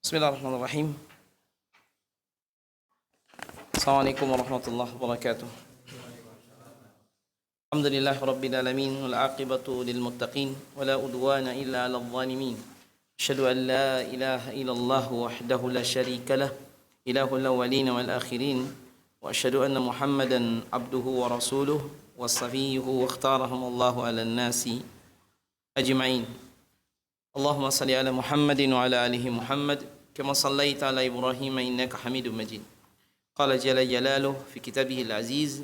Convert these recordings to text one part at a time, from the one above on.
Bismillahirrahmanirrahim. Assalamualaikum warahmatullahi wabarakatuh. Alhamdulillahi rabbil alamin wal aqibatu lil muttaqin wala udwana illa 'alal zalimin. Asyhadu an la ilaha illallah wahdahu la syarika lah, ilahul awwalin wal akhirin, wa asyhadu anna Muhammadan abduhu wa rasuluhu wasafiyyuhu wa ikhtarahu Allahu 'alan nasi ajma'in. Allahumma salli ala Muhammadin wa ala alihi Muhammad kama sallaita ala Ibrahim innaka Hamidum Majid. Qala jalla jalaluhu fi kitabihil aziz,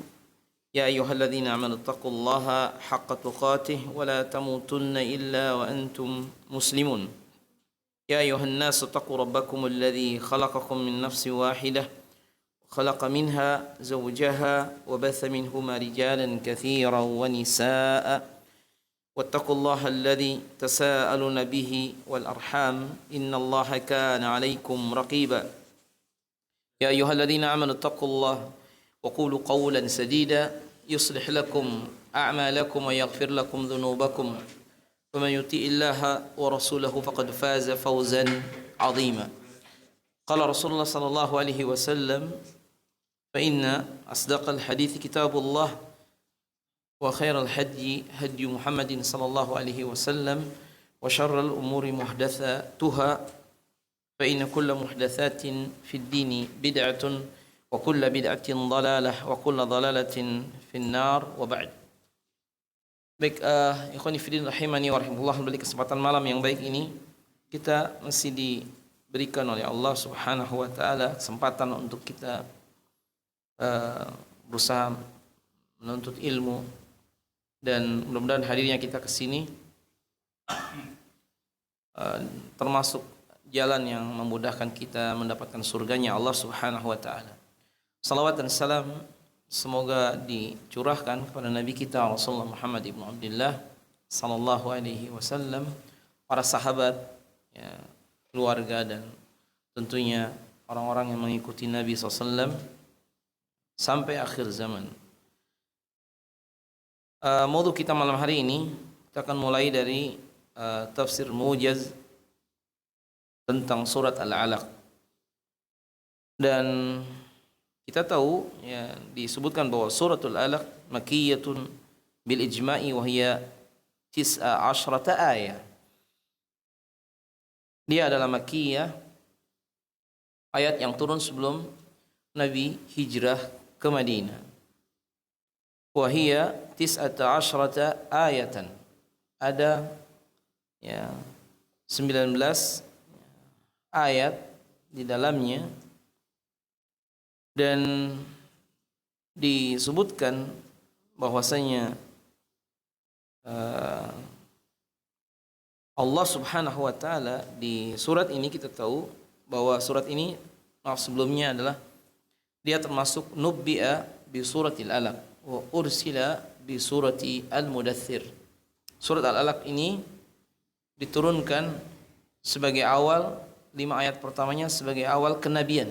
ya ayyuhalladzina amanu taqullaha haqqa tuqatih wa la tamutunna illa wa antum muslimun. Ya ayyuhan nasu taqu rabbakumul ladzi khalaqakum min nafsin wahidah wa khalaqa minha zawjaha wa batha minhuma rijalan katsiran wa nisaa'a. واتقوا الله الذي تساءلون به والأرحام إن الله كان عليكم رقيبا يا أيها الذين آمنوا اتقوا الله وقولوا قولا سديدا يصلح لكم أعمالكم ويغفر لكم ذنوبكم ومن يطع الله ورسوله فقد فاز فوزا عظيما قال رسول الله صلى الله عليه وسلم فإن أصدق الحديث كتاب الله وخير الهدي هدي محمد صلى الله عليه وسلم وشر الأمور محدثاتها فإن كل محدثات في الدين بدعة وكل بدعة ضلالة وكل ضلالة في النار وبعد. Baik, ikhwani fillah rahimani wa rahimakumullah, bagi kesempatan malam yang baik ini kita masih diberikan oleh Allah Subhanahu wa taala kesempatan untuk kita berusaha menuntut ilmu, dan mudah-mudahan hadirnya kita ke sini termasuk jalan yang memudahkan kita mendapatkan surganya Allah Subhanahu wa taala. Salawat dan salam semoga dicurahkan kepada Nabi kita Rasulullah Muhammad ibn Abdullah sallallahu alaihi wasallam, para sahabat, ya, keluarga, dan tentunya orang-orang yang mengikuti Nabi SAW sampai akhir zaman. Maudhu kita malam hari ini kita akan mulai dari tafsir mujaz tentang surat Al-Alaq. Dan kita tahu, ya, disebutkan bahwa suratul Alaq makkiyatun bil ijma'i wa hiya 19 ayat. Dia adalah makkiyah, ayat yang turun sebelum Nabi hijrah ke Madinah. Wahia 19 ayatan, ada, ya, 19 ayat di dalamnya, dan disebutkan bahwasanya Allah Subhanahu wa taala di surat ini, kita tahu bahwa surat ini sebelumnya adalah dia termasuk nubbi'a bi suratil Alaq wa ursila bi surati al-mudaththir. Surat Al-Alaq ini diturunkan sebagai awal, 5 ayat pertamanya sebagai awal kenabian,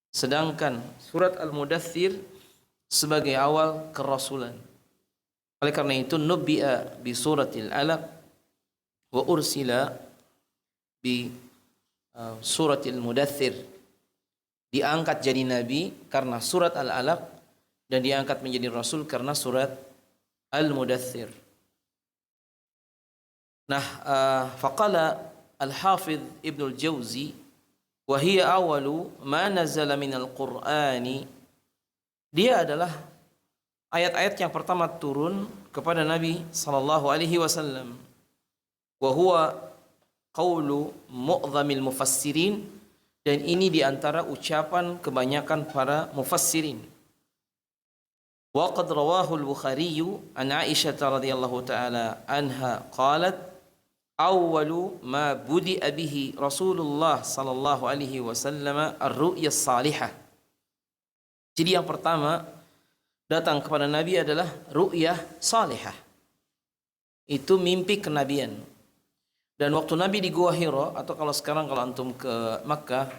sedangkan surat Al-Mudaththir sebagai awal kerasulan. Oleh karena itu nubbi'a bi suratil Alaq wa ursila bi suratil mudaththir, diangkat jadi nabi karena surat Al-Alaq, dan diangkat menjadi rasul karena surat Al-Mudaththir. Nah, faqala Al-Hafidh Ibnu Al-Jauzi wa hiya awalu ma nazala minal Qur'ani, dia adalah ayat-ayat yang pertama turun kepada Nabi sallallahu alaihi wasallam. Wa huwa qaulu mu'dhamil mufassirin, dan ini diantara ucapan kebanyakan para mufassirin. Wa qad rawahu al-Bukhari an Aisyah radhiyallahu taala anha qalat awwalu ma budi'a bihi Rasulullah sallallahu alaihi wasallam ar-ru'ya salihah. Jadi yang pertama datang kepada Nabi adalah ru'yah salihah, itu mimpi kenabian. Dan waktu Nabi di Gua Hira, atau kalau sekarang kalau antum ke Makkah,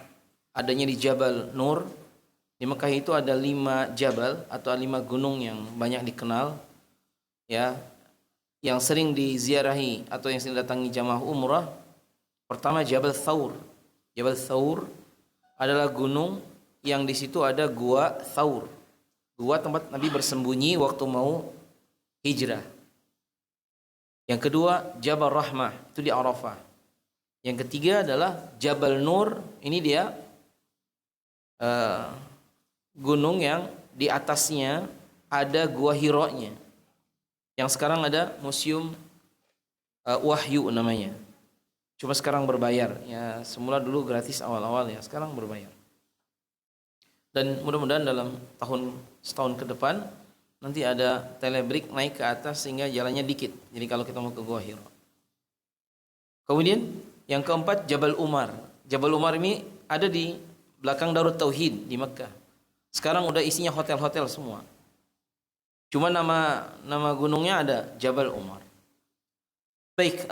adanya di Jabal Nur. Di Makkah itu ada 5 jabal atau 5 gunung yang banyak dikenal, ya, yang sering diziarahi atau yang sering datangi jamaah umrah. Pertama Jabal Thawr. Jabal Thaur adalah gunung yang di situ ada gua Thaur. Gua tempat Nabi bersembunyi waktu mau hijrah. Yang kedua, Jabal Rahmah, itu di Arafah. Yang ketiga adalah Jabal Nur, ini dia gunung yang di atasnya ada gua Hira-nya. Yang sekarang ada Museum Wahyu namanya. Cuma sekarang berbayar. Ya, semula dulu gratis awal-awal ya, sekarang berbayar. Dan mudah-mudahan dalam setahun ke depan nanti ada telebrik naik ke atas sehingga jalannya dikit. Jadi kalau kita mau ke Gua Hira. Kemudian yang keempat Jabal Umar. Jabal Umar ini ada di belakang Darut Tauhid di Mekah. Sekarang udah isinya hotel-hotel semua. Cuma nama gunungnya ada Jabal Umar. Baik,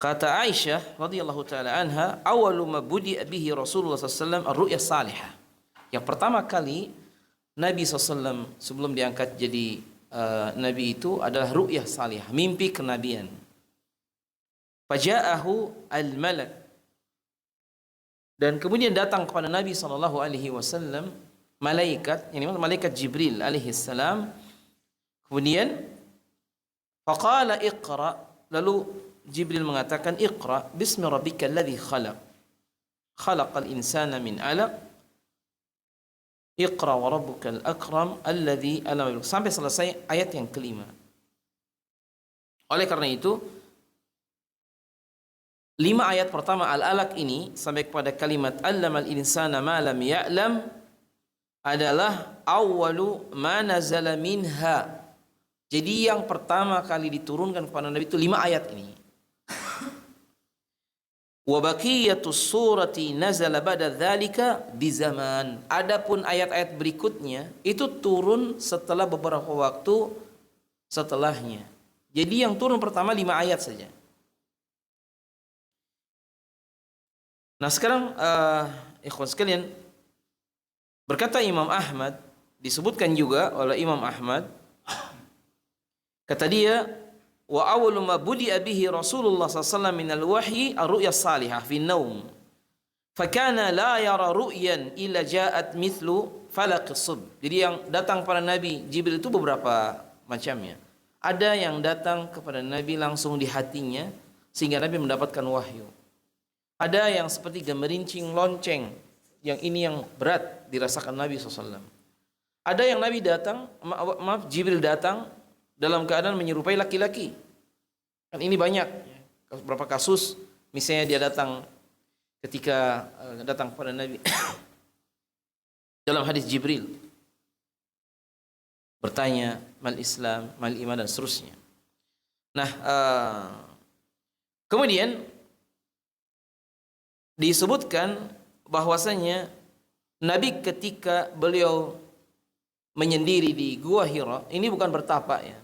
kata Aisyah radhiyallahu taala anha, awalu ma budi'a bihi Rasulullah sallallahu alaihi wasallam ar-ru'ya salihah. Yang pertama kali Nabi SAW sebelum diangkat jadi nabi itu adalah ru'yah salihah, mimpi kenabian. Faja'ahu al-malak. Dan kemudian datang kepada Nabi sallallahu alaihi wasallam malaikat, ini malaikat Jibril alaihi salam. Kemudian faqala iqra, lalu Jibril mengatakan iqra bismi rabbikal ladzi khalaq khalaqal insana min 'alaq iqra wa rabbukal akram alladzi 'allama bil sampai selesai ayat yang kelima. Oleh karena itu 5 ayat pertama Al-Alaq ini sampai kepada kalimat 'allamal insana ma lam ya'lam adalah awwalu ma nazala minha. Jadi yang pertama kali diturunkan kepada Nabi itu 5 ayat ini. Wa baqiyatus surati nazala ba'da dzalika bi zaman. Adapun ayat-ayat berikutnya itu turun setelah beberapa waktu setelahnya. Jadi yang turun pertama 5 ayat saja. Nah, sekarang ikhwan sekalian, berkata Imam Ahmad, disebutkan juga oleh Imam Ahmad, kata dia, wa awwalu ma budi'a bihi Rasulullah sallallahu alaihi wasallam min al-wahyi ar-ru'ya salihah fi an-naum. Fakana la yara ru'yan illa ja'at mithlu falaq as-subh. Jadi yang datang pada Nabi Jibril itu beberapa macamnya. Ada yang datang kepada Nabi langsung di hatinya sehingga Nabi mendapatkan wahyu. Ada yang seperti gemerincing lonceng, yang ini yang berat dirasakan Nabi SAW. Ada yang Nabi datang, Jibril datang dalam keadaan menyerupai laki-laki. Kan ini banyak. Beberapa kasus, misalnya dia datang ketika datang kepada Nabi dalam hadis Jibril bertanya mal Islam, mal iman dan seterusnya. Nah, kemudian disebutkan bahwasanya Nabi ketika beliau menyendiri di Gua Hira, ini bukan bertapa ya.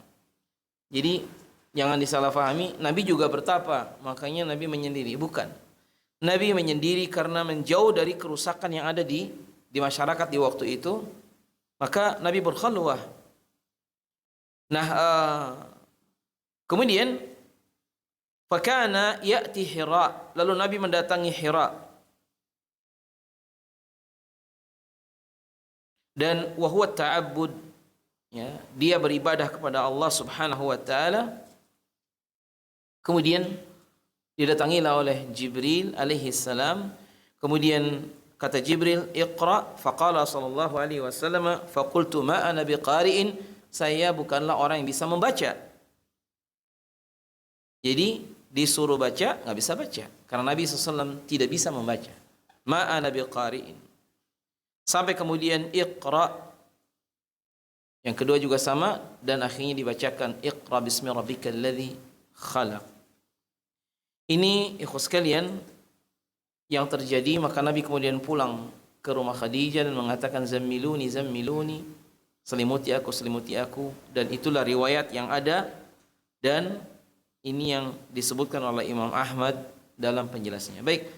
Jadi jangan disalahfahami, Nabi juga bertapa, makanya Nabi menyendiri, bukan. Nabi menyendiri karena menjauh dari kerusakan yang ada di masyarakat di waktu itu, maka Nabi berkhalwah. Nah, kemudian fakana ya'ti Hira, lalu Nabi mendatangi Hira. Dan wahwa ta'abbud, ya, dia beribadah kepada Allah Subhanahu wa taala. Kemudian didatangilah oleh Jibril alaihi salam. Kemudian kata Jibril, "Iqra." Faqala sallallahu alaihi wasallam, faqultu ma ana biqari'in, saya bukanlah orang yang bisa membaca. Jadi disuruh baca nggak bisa baca karena Nabi SAW tidak bisa membaca. Ma ana biqari'in. Sampai kemudian Iqra. Yang kedua juga sama dan akhirnya dibacakan Iqra bismi rabbikal ladzi khalaq. Ini ikhwas sekalian yang terjadi, maka Nabi kemudian pulang ke rumah Khadijah dan mengatakan zammiluni zammiluni, selimuti aku, dan itulah riwayat yang ada dan ini yang disebutkan oleh Imam Ahmad dalam penjelasannya. Baik,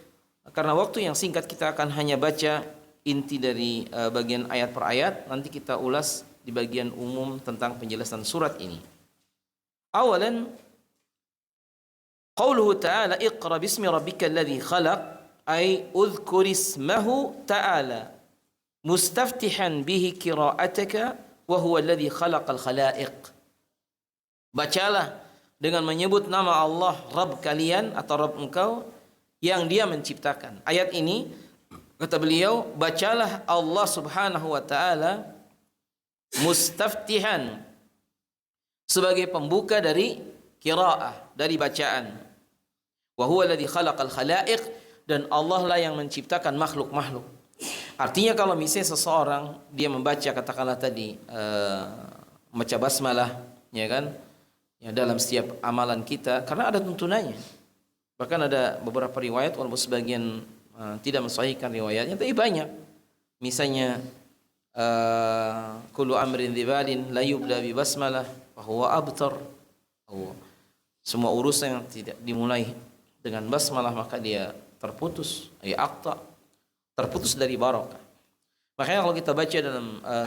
karena waktu yang singkat kita akan hanya baca inti dari bagian ayat per ayat, nanti kita ulas di bagian umum tentang penjelasan surat ini. Awalan Qauluhu ta'ala iqra bismi rabbikal ladzi khalaq ay udhkur ismahu ta'ala mustaftihan bihi qira'ataka wa huwa alladzi khalaqal khalaiq. Bacalah dengan menyebut nama Allah Rabb kalian atau Rabb engkau yang dia menciptakan. Ayat ini kata beliau, bacalah Allah Subhanahu wa taala mustaftihan sebagai pembuka dari qiraah, dari bacaan. Wa huwa alladzi khalaqal khalaiq, dan Allah lah yang menciptakan makhluk-makhluk. Artinya kalau misalnya seseorang dia membaca katakanlah tadi membaca basmalah, ya kan? Ya, dalam setiap amalan kita karena ada tuntunannya. Bahkan ada beberapa riwayat walaupun sebagian tidak mensahihkan riwayatnya, tapi banyak. Misalnya kullu amrin dzibalin la yubda bi basmalah fa huwa abtar. Semua urusan yang tidak dimulai dengan basmalah maka dia terputus, aqta, terputus dari barakah. Makanya kalau kita baca dalam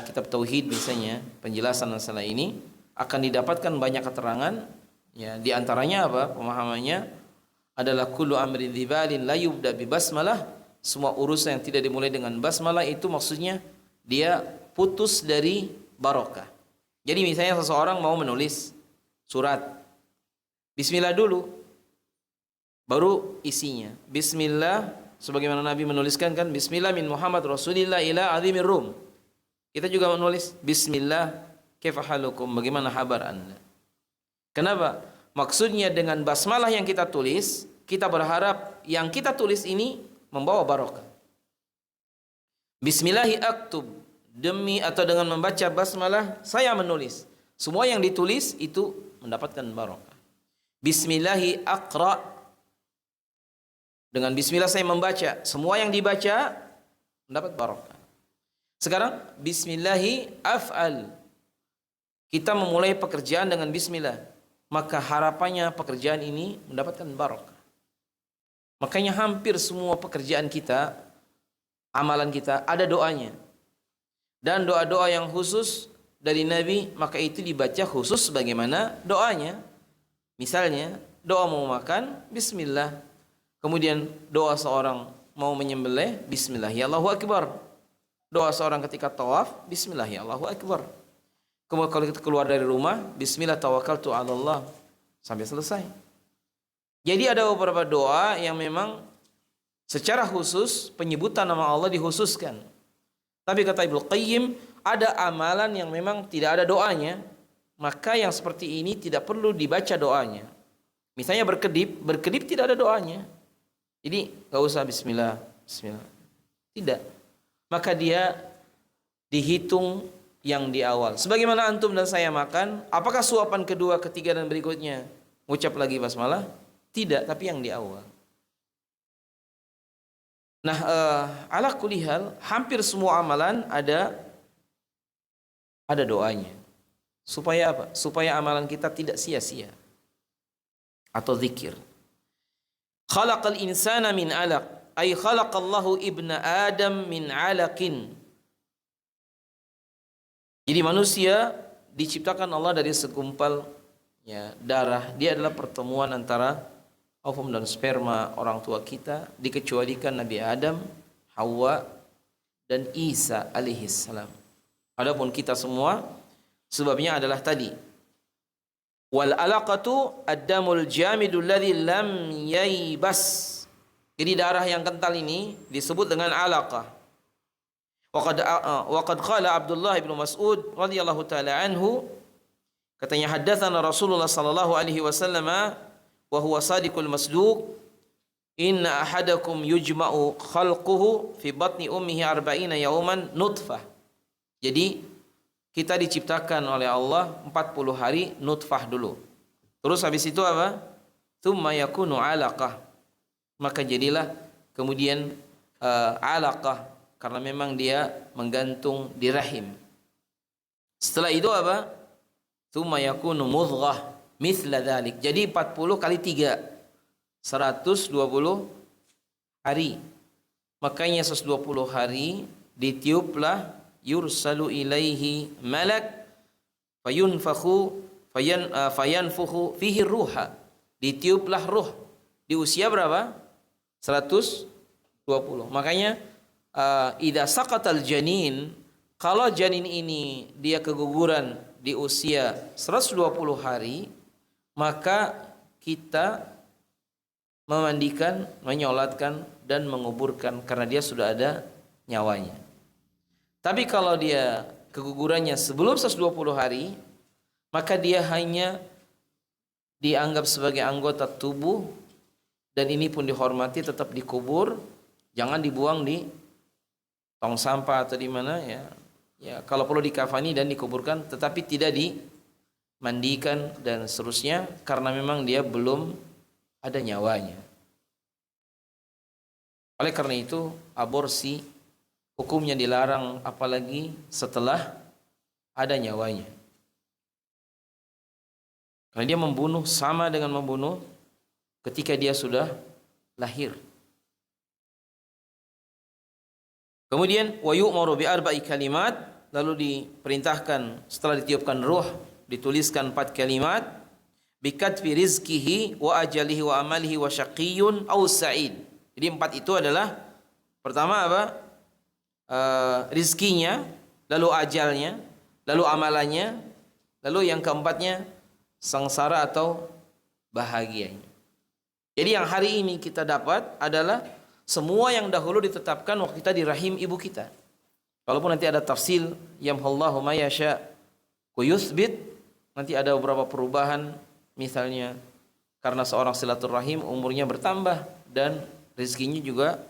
kitab tauhid misalnya penjelasan masalah ini akan didapatkan banyak keterangan, ya, di antaranya apa? Pemahamannya adalah kullu amrin dzibalin la yubda bi basmalah, semua urusan yang tidak dimulai dengan basmalah itu maksudnya dia putus dari barakah. Jadi misalnya seseorang mau menulis surat, bismillah dulu baru isinya. Bismillah, sebagaimana Nabi menuliskan kan, bismillah min Muhammad Rasulillah ila azimir Rum. Kita juga menulis bismillah kaifa halukum, bagaimana kabar Anda. Kenapa? Maksudnya dengan basmalah yang kita tulis, kita berharap yang kita tulis ini membawa barokah. Bismillahi aktub, demi atau dengan membaca basmalah saya menulis. Semua yang ditulis itu mendapatkan barokah. Bismillahi aqra, dengan bismillah saya membaca, semua yang dibaca mendapat barokah. Sekarang bismillahi af'al, kita memulai pekerjaan dengan bismillah, maka harapannya pekerjaan ini mendapatkan barokah. Makanya hampir semua pekerjaan kita, amalan kita ada doanya. Dan doa-doa yang khusus dari Nabi, maka itu dibaca khusus bagaimana doanya. Misalnya doa mau makan, bismillah. Kemudian doa seorang mau menyembelih, bismillah ya Allahu akbar. Doa seorang ketika tawaf, bismillah ya Allahu akbar. Kemudian kalau kita keluar dari rumah, bismillah tawakkaltu 'ala Allah, sampai selesai. Jadi ada beberapa doa yang memang secara khusus penyebutan nama Allah dikhususkan. Tapi kata Ibnu Qayyim, ada amalan yang memang tidak ada doanya, maka yang seperti ini tidak perlu dibaca doanya. Misalnya berkedip, berkedip tidak ada doanya. Jadi gak usah bismillah, bismillah. Tidak. Maka dia dihitung yang di awal. Sebagaimana antum dan saya makan, apakah suapan kedua, ketiga dan berikutnya ngucap lagi basmalah? Tidak, tapi yang di awal. Nah, ala kulli hal, hampir semua amalan ada doanya. Supaya apa? Supaya amalan kita tidak sia-sia. Atau zikir. Khalaqal insana min 'alaq, ay khalaqallahu ibna Adam min 'alaqin. Jadi manusia diciptakan Allah dari segumpal ya, darah. Dia adalah pertemuan antara ovum dan sperma orang tua kita, dikecualikan Nabi Adam, Hawa dan Isa alaihissalam. Adapun kita semua sebabnya adalah tadi, wal alaqatu ad-damul jamidul ladzi lam yaybas. Jadi darah yang kental ini disebut dengan alaqah. Wa qad qala Abdullah bin Mas'ud radhiyallahu taala anhu, katanya haddatsana Rasulullah sallallahu alaihi wasallam wa huwa sadiqul masduq, inna ahadakum yujma'u khalquhu fi batni ummihi 40 yawman nutfah. Jadi kita diciptakan oleh Allah 40 hari nutfah dulu. Terus habis itu apa? Tsumma yakunu 'alaqah. Maka jadilah kemudian 'alaqah, karena memang dia menggantung di rahim. Setelah itu apa? Tsumma yakunu mudghah mithla dzalik. Jadi 40 kali 3 120 hari. Makanya 120 hari ditiuplah yursalu ilaihi malak fayanfukhu fihi ruha. ditiuplah ruh di usia berapa? 120. Makanya idza saqatal janin, kalau janin ini dia keguguran di usia 120 hari, maka kita memandikan, menyolatkan dan menguburkan karena dia sudah ada nyawanya. Tapi kalau dia kegugurannya sebelum 120 hari, maka dia hanya dianggap sebagai anggota tubuh, dan ini pun dihormati, tetap dikubur, jangan dibuang di tong sampah atau di mana ya. Ya, kalau perlu dikafani dan dikuburkan, tetapi tidak dimandikan dan seterusnya karena memang dia belum ada nyawanya. Oleh karena itu, aborsi hukumnya dilarang apalagi setelah ada nyawanya. Karena dia membunuh sama dengan membunuh ketika dia sudah lahir. Kemudian wa yu'maru bi arba'i kalimat, lalu diperintahkan setelah ditiupkan ruh dituliskan 4 kalimat, bi katfi rizqihi wa ajalihi wa amalihi wa syaqiyyun aw sa'id. Jadi 4 itu adalah pertama apa? Rizkinya, lalu ajalnya, lalu amalannya, lalu yang keempatnya sengsara atau bahagianya. Jadi yang hari ini kita dapat adalah semua yang dahulu ditetapkan waktu kita di rahim ibu kita. Walaupun nanti ada tafsil yamhallahu ma yasha wa yuthbit, nanti ada beberapa perubahan, misalnya karena seorang silaturahim umurnya bertambah dan rezekinya juga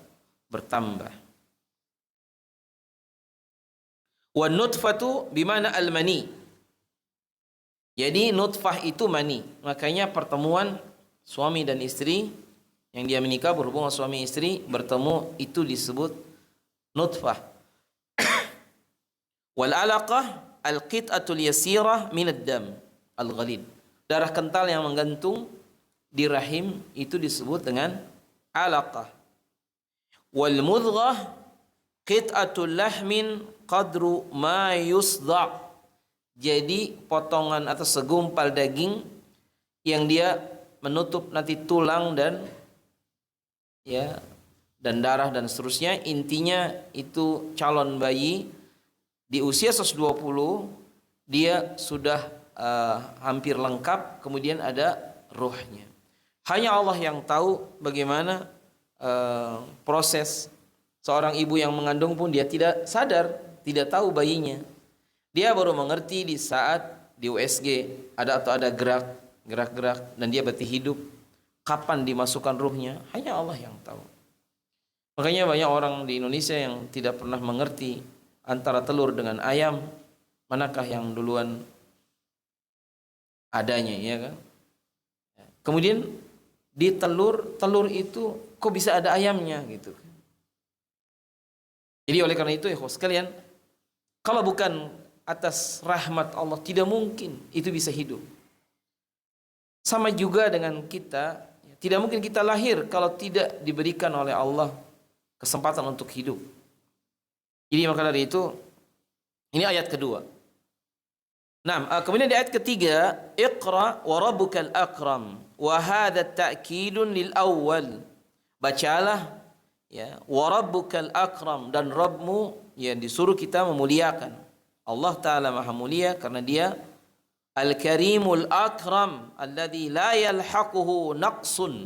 bertambah. Wa nutfatu bimana al-mani. Jadi nutfah itu mani. Makanya pertemuan suami dan istri yang dia menikah, berhubungan suami istri bertemu, itu disebut nutfah. Wal alaqah al-qit'atul yasirah minad dam al-ghalid. Darah kental yang menggantung di rahim itu disebut dengan alaqah. Wal mudghah qit'atul lahmin qadru ma yusda'. Jadi potongan atau segumpal daging yang dia menutup nanti tulang dan ya dan darah dan seterusnya. Intinya itu calon bayi di usia 120 dia sudah hampir lengkap, kemudian ada ruhnya. Hanya Allah yang tahu bagaimana proses seorang ibu yang mengandung pun dia tidak sadar, tidak tahu bayinya. Dia baru mengerti di saat di USG ada atau ada gerak-gerak dan dia berarti hidup. Kapan dimasukkan ruhnya, hanya Allah yang tahu. Makanya banyak orang di Indonesia yang tidak pernah mengerti antara telur dengan ayam, manakah yang duluan adanya, ya kan? Kemudian di telur itu kok bisa ada ayamnya gitu. Jadi oleh karena itu ya sekalian, kalau bukan atas rahmat Allah tidak mungkin itu bisa hidup. Sama juga dengan kita, tidak mungkin kita lahir kalau tidak diberikan oleh Allah kesempatan untuk hidup. Jadi maka dari itu ini ayat kedua. Nah, kemudian di ayat ketiga, Iqra wa rabbukal akram wa hadha ta'kidun lil awwal. Bacalah ya, wa rabbukal akram, dan Rabbmu yang disuruh kita memuliakan. Allah Ta'ala maha mulia karena dia Al-Karimul Akram alladzi la yalhaquhu naqsun.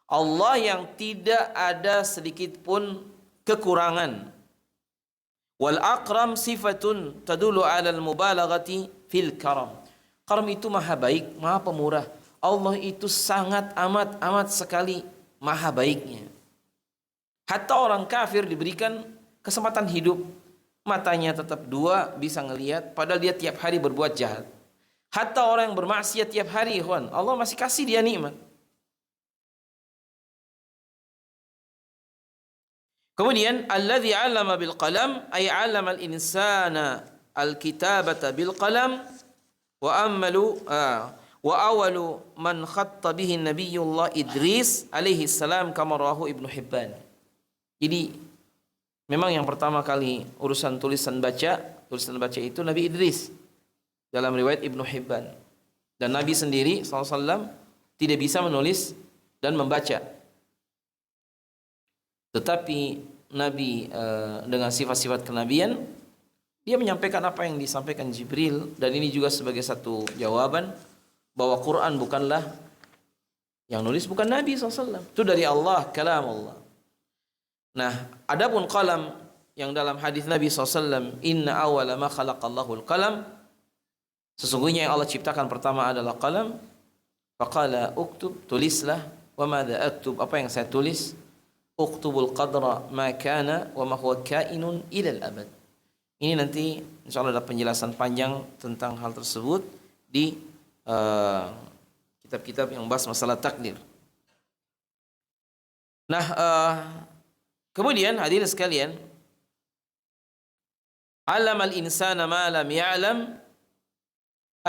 Allah yang tidak ada sedikit pun kekurangan. Wal akram sifatun tadulu ala al-mubalaghati fil karam. Karam itu maha baik, maha pemurah. Allah itu sangat amat sekali maha baiknya. Hatta orang kafir diberikan kesempatan hidup, matanya tetap dua, bisa ngelihat, padahal dia tiap hari berbuat jahat. Hatta orang yang bermaksiat tiap hari, ikhwan, Allah masih kasih dia nikmat. Kemudian alladzi 'allama bil qalam ay 'allama al insana al kitabata bil qalam wa awalu man khatta bihi nabiyullah Idris alaihi salam kama rawahu Ibnu Hibban. Jadi memang yang pertama kali urusan tulisan baca itu Nabi Idris dalam riwayat Ibnu Hibban. Dan Nabi sendiri SAW tidak bisa menulis dan membaca. Tetapi Nabi dengan sifat-sifat kenabian, dia menyampaikan apa yang disampaikan Jibril, dan ini juga sebagai satu jawaban bahwa Quran bukanlah yang nulis, bukan Nabi SAW, itu dari Allah, kalam Allah. Nah, adapun qalam yang dalam hadis Nabi SAW, inna awwala ma khalaqallahu al-qalam, sesungguhnya yang Allah ciptakan pertama adalah qalam. Faqala uktub, tulislah. Wa madza aktub, apa yang saya tulis? Uktubul qadra ma kana wa ma huwa kainun ilal abad. Ini nanti insyaallah ada penjelasan panjang tentang hal tersebut di kitab-kitab yang bahas masalah takdir. Nah, kemudian hadirin sekalian, alamal insana ma lam ya'lam,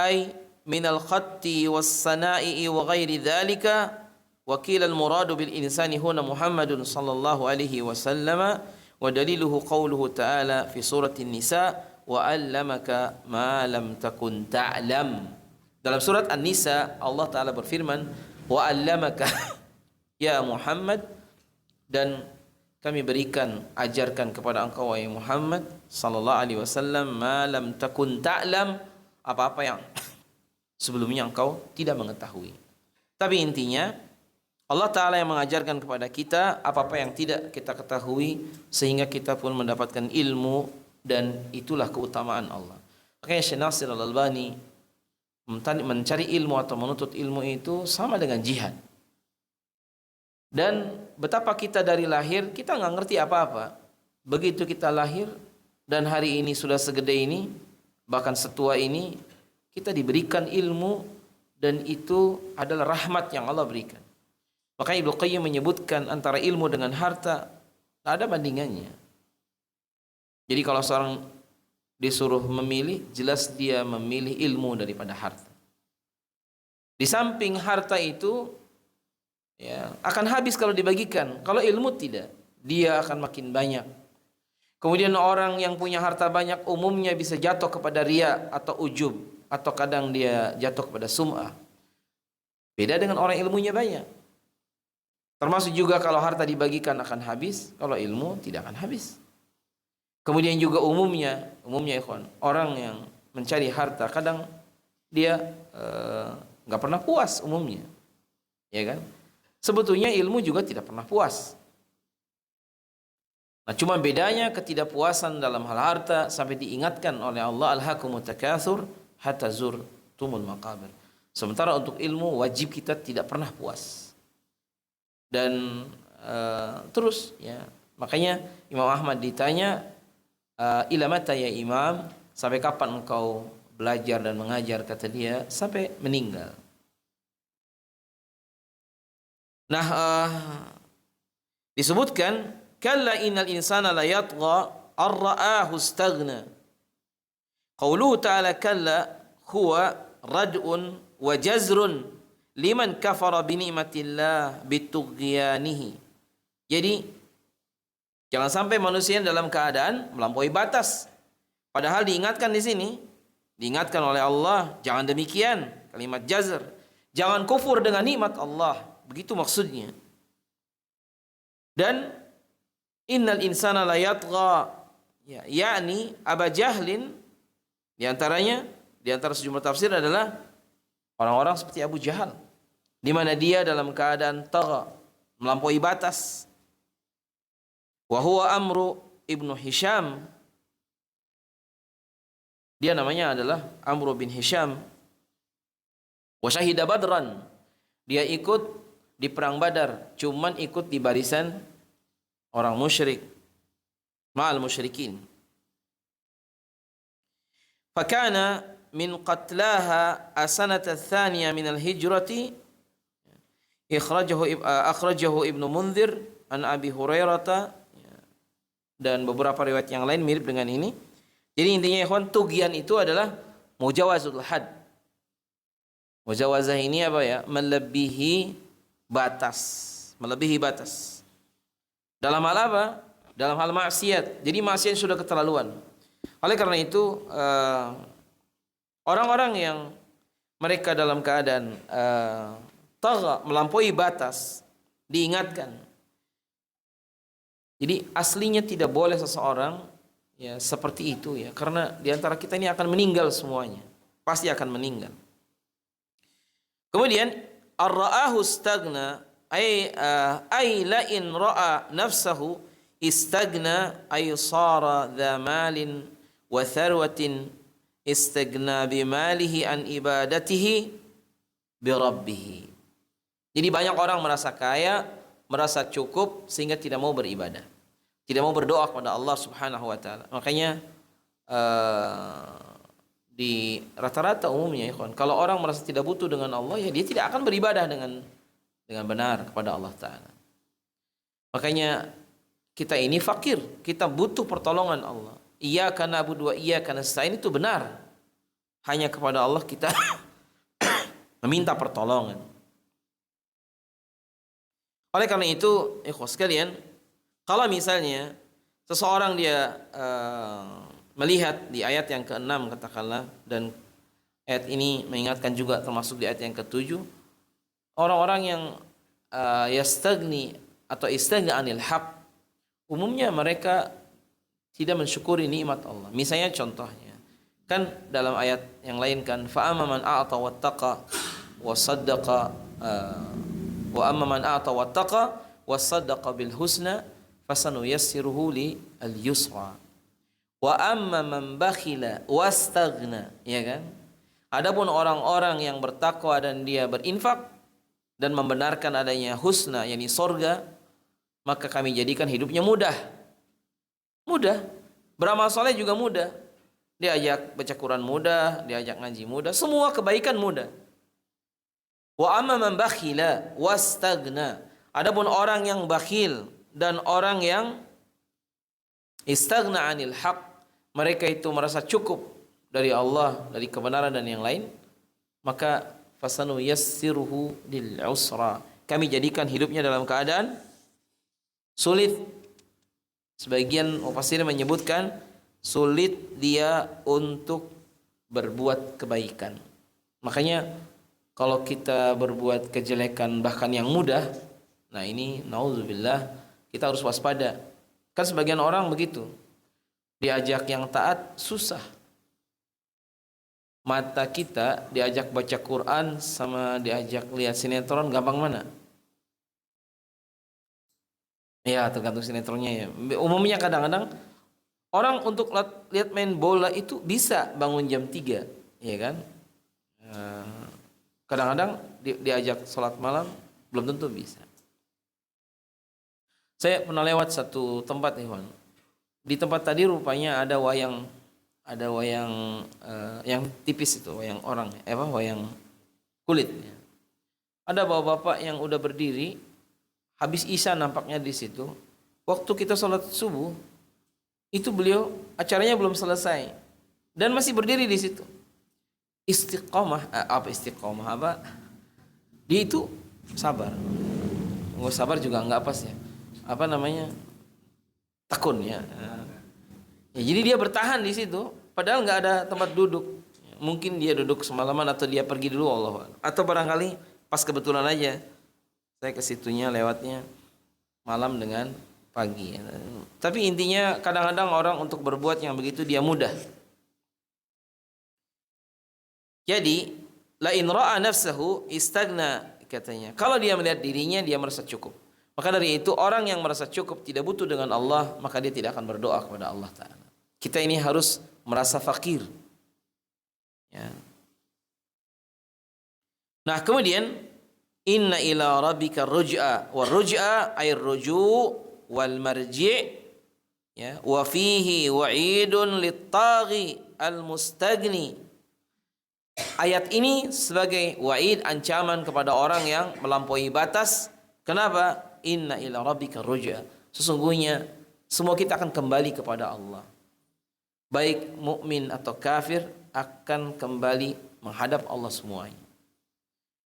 ay minal khatti was sana'i wa ghairi dhalika, wa qila al muradu bil insani huna Muhammadun sallallahu alaihi wasallam, wa daliluhu qawluhu ta'ala fi surati An-Nisa, wa 'allamaka ma lam takun ta'lam. Dalam surat An-Nisa Allah Ta'ala berfirman, wa 'allamaka ya Muhammad, dan kami berikan, ajarkan kepada engkau wahai Muhammad sallallahu alaihi wasallam, ma lam takun ta'lam, apa-apa yang sebelumnya engkau tidak mengetahui. Tapi intinya Allah Ta'ala yang mengajarkan kepada kita apa-apa yang tidak kita ketahui, sehingga kita pun mendapatkan ilmu, dan itulah keutamaan Allah. Makanya Syekh Nasir Al-Albani mencari ilmu atau menuntut ilmu itu sama dengan jihad. Dan betapa kita dari lahir kita nggak ngerti apa-apa. Begitu kita lahir dan hari ini sudah segede ini, bahkan setua ini, kita diberikan ilmu, dan itu adalah rahmat yang Allah berikan. Makanya Ibnu Qayyim menyebutkan antara ilmu dengan harta tak ada bandingannya. Jadi kalau seorang disuruh memilih, jelas dia memilih ilmu daripada harta. Di samping harta itu ya akan habis kalau dibagikan. Kalau ilmu tidak, dia akan makin banyak. Kemudian orang yang punya harta banyak umumnya bisa jatuh kepada riya atau ujub, atau kadang dia jatuh kepada sum'ah. Beda dengan orang ilmunya banyak. Termasuk juga kalau harta dibagikan akan habis, kalau ilmu tidak akan habis. Kemudian juga umumnya ikhwan, orang yang mencari harta kadang dia nggak pernah puas umumnya, ya kan? Sebetulnya ilmu juga tidak pernah puas. Nah, cuma bedanya ketidakpuasan dalam hal harta sampai diingatkan oleh Allah, alhaakumut takatsur hatta zurtumul maqabir. Sementara untuk ilmu wajib kita tidak pernah puas. Dan terus ya, makanya Imam Ahmad ditanya, ila mata ya Imam, sampai kapan engkau belajar dan mengajar? Kata dia, sampai meninggal. Nah, disebutkan, kalla innal insana la yatgha ar-ra'ahu istaghna. Qauluhu ta'ala kalla huwa rad'un wa jazrun liman kafara bi ni'matillah bitughyanihi. Jadi jangan sampai manusia dalam keadaan melampaui batas. Padahal diingatkan di sini, diingatkan oleh Allah, jangan demikian, kalimat jazr. Jangan kufur dengan nikmat Allah. Begitu maksudnya. Dan innal insana la yatgha, ya, yakni Aba Jahlin, di antara sejumlah tafsir adalah orang-orang seperti Abu Jahal, di mana dia dalam keadaan tagha, melampaui batas. Wa huwa Amru ibnu Hisham, dia namanya adalah Amru bin Hisham. Wa syahida Badran, dia ikut di perang Badar, cuman ikut di barisan orang musyrik, ma'al musyrikin. Fakana min qatlaha asanata tsaniyah min al-hijrati, akhrajahu Ibnu Munzir an Abi Hurairah, dan beberapa riwayat yang lain mirip dengan ini. Jadi intinya ikhwan, tughyan itu adalah mujawazul had. Mujawazah ini apa ya? Melebihi batas. Dalam hal apa? Dalam hal maksiat. Jadi maksiat sudah keterlaluan. Oleh karena itu orang-orang yang mereka dalam keadaan tagha, melampaui batas, diingatkan. Jadi aslinya tidak boleh seseorang ya seperti itu ya, karena diantara kita ini akan meninggal semuanya, pasti akan meninggal. Kemudian ar-ra'ahu stagna ay la in ra'a nafsahu istagna ay sara dha malin wa tharwatin istagna bimalihi an ibadatihi bi rabbih. Jadi banyak orang merasa kaya, merasa cukup sehingga tidak mau beribadah, tidak mau berdoa kepada Allah Subhanahu wa taala. Makanya di rata-rata umumnya ya kawan, kalau orang merasa tidak butuh dengan Allah, ya dia tidak akan beribadah dengan benar kepada Allah taala. Makanya kita ini fakir, kita butuh pertolongan Allah. Iyyaka na'budu wa iyyaka nasta'in, itu benar. Hanya kepada Allah kita meminta pertolongan. Oleh karena itu, ikhwas sekalian, kalau misalnya seseorang dia melihat di ayat yang ke-6 katakanlah, dan ayat ini mengingatkan juga termasuk di ayat yang ke-7, orang-orang yang yastagni atau istagna anil haq, umumnya mereka tidak mensyukuri nikmat Allah. Misalnya contohnya, kan dalam ayat yang lain kan, fa amma man a'ta wattaqa wa saddaqa wa amma man a'ta wattaqa wa saddaqa bil husna fasanuyassiruhu li al yusra wa amma man bakhila wastaghna, ya kan? Adapun orang-orang yang bertakwa dan dia berinfak dan membenarkan adanya husna, yakni surga, maka kami jadikan hidupnya mudah. Mudah. Beramal soleh juga mudah. Diajak baca Quran mudah, diajak ngaji mudah, semua kebaikan mudah. Wa amma man bakhila wastaghna. Adapun orang yang bakhil dan orang yang istaghna anil haq, mereka itu merasa cukup dari Allah, dari kebenaran dan yang lain, maka fasanu yassiruhu lil usra. Kami jadikan hidupnya dalam keadaan sulit. Sebagian mufassir menyebutkan sulit dia untuk berbuat kebaikan. Makanya kalau kita berbuat kejelekan bahkan yang mudah, nah ini naudzubillah, kita harus waspada. Kan sebagian orang begitu, diajak yang taat susah. Mata kita diajak baca Quran sama diajak lihat sinetron, gampang mana? Ya tergantung sinetronnya ya. Umumnya kadang-kadang orang untuk lihat main bola itu bisa bangun jam 3, ya kan? Kadang-kadang diajak sholat malam belum tentu bisa. Saya pernah lewat satu tempat nih, Wan. Di tempat tadi rupanya ada wayang yang tipis itu, wayang orang, wayang kulit. Ada bapak-bapak yang udah berdiri, habis isya nampaknya di situ. Waktu kita sholat subuh, itu beliau acaranya belum selesai dan masih berdiri di situ. Istiqomah, dia itu sabar. Nggak sabar juga nggak pas ya. Tekun ya. Jadi dia bertahan di situ, padahal nggak ada tempat duduk. Mungkin dia duduk semalaman atau dia pergi dulu, Allah. Atau barangkali pas kebetulan aja saya ke situnya lewatnya malam dengan pagi. Tapi intinya kadang-kadang orang untuk berbuat yang begitu dia mudah. Jadi la in ra'a nafsahu istagna, katanya. Kalau dia melihat dirinya, dia merasa cukup. Maka dari itu orang yang merasa cukup tidak butuh dengan Allah, maka dia tidak akan berdoa kepada Allah Ta'ala. Kita ini harus merasa fakir. Ya. Nah kemudian inna ila rabbika ruj'a, wa ruj'a ay ruju' wal marji', ya, wa fihi wa'idun lit-taghi al-mustagni. Ayat ini sebagai wa'id, ancaman kepada orang yang melampaui batas. Kenapa? Inna ila rabbika ruj'a. Sesungguhnya semua kita akan kembali kepada Allah. Baik mukmin atau kafir akan kembali menghadap Allah semuanya.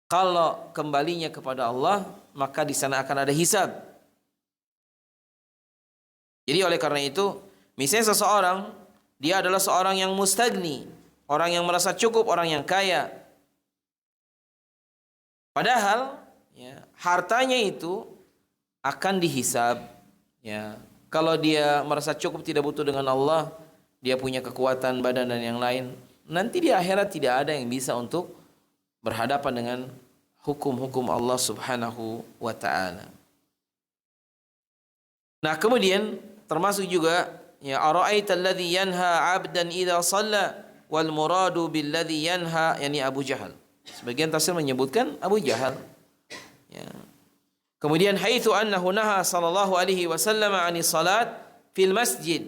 Kalau kembalinya kepada Allah, maka di sana akan ada hisab. Jadi oleh karena itu, misalnya seseorang, dia adalah seorang yang mustagni, orang yang merasa cukup, orang yang kaya. Padahal ya, hartanya itu akan dihisab. Ya, kalau dia merasa cukup tidak butuh dengan Allah, dia punya kekuatan badan dan yang lain, nanti di akhirat tidak ada yang bisa untuk berhadapan dengan hukum-hukum Allah Subhanahu wa taala. Nah, kemudian termasuk juga ya ara'aita alladhi yanha 'abdan idza shalla wal muradu billadhi yanha yani Abu Jahal. Sebagian tafsir menyebutkan Abu Jahal. Ya. Kemudian haitsu annahu naha sallallahu alaihi wasallam 'ani salat fil masjid,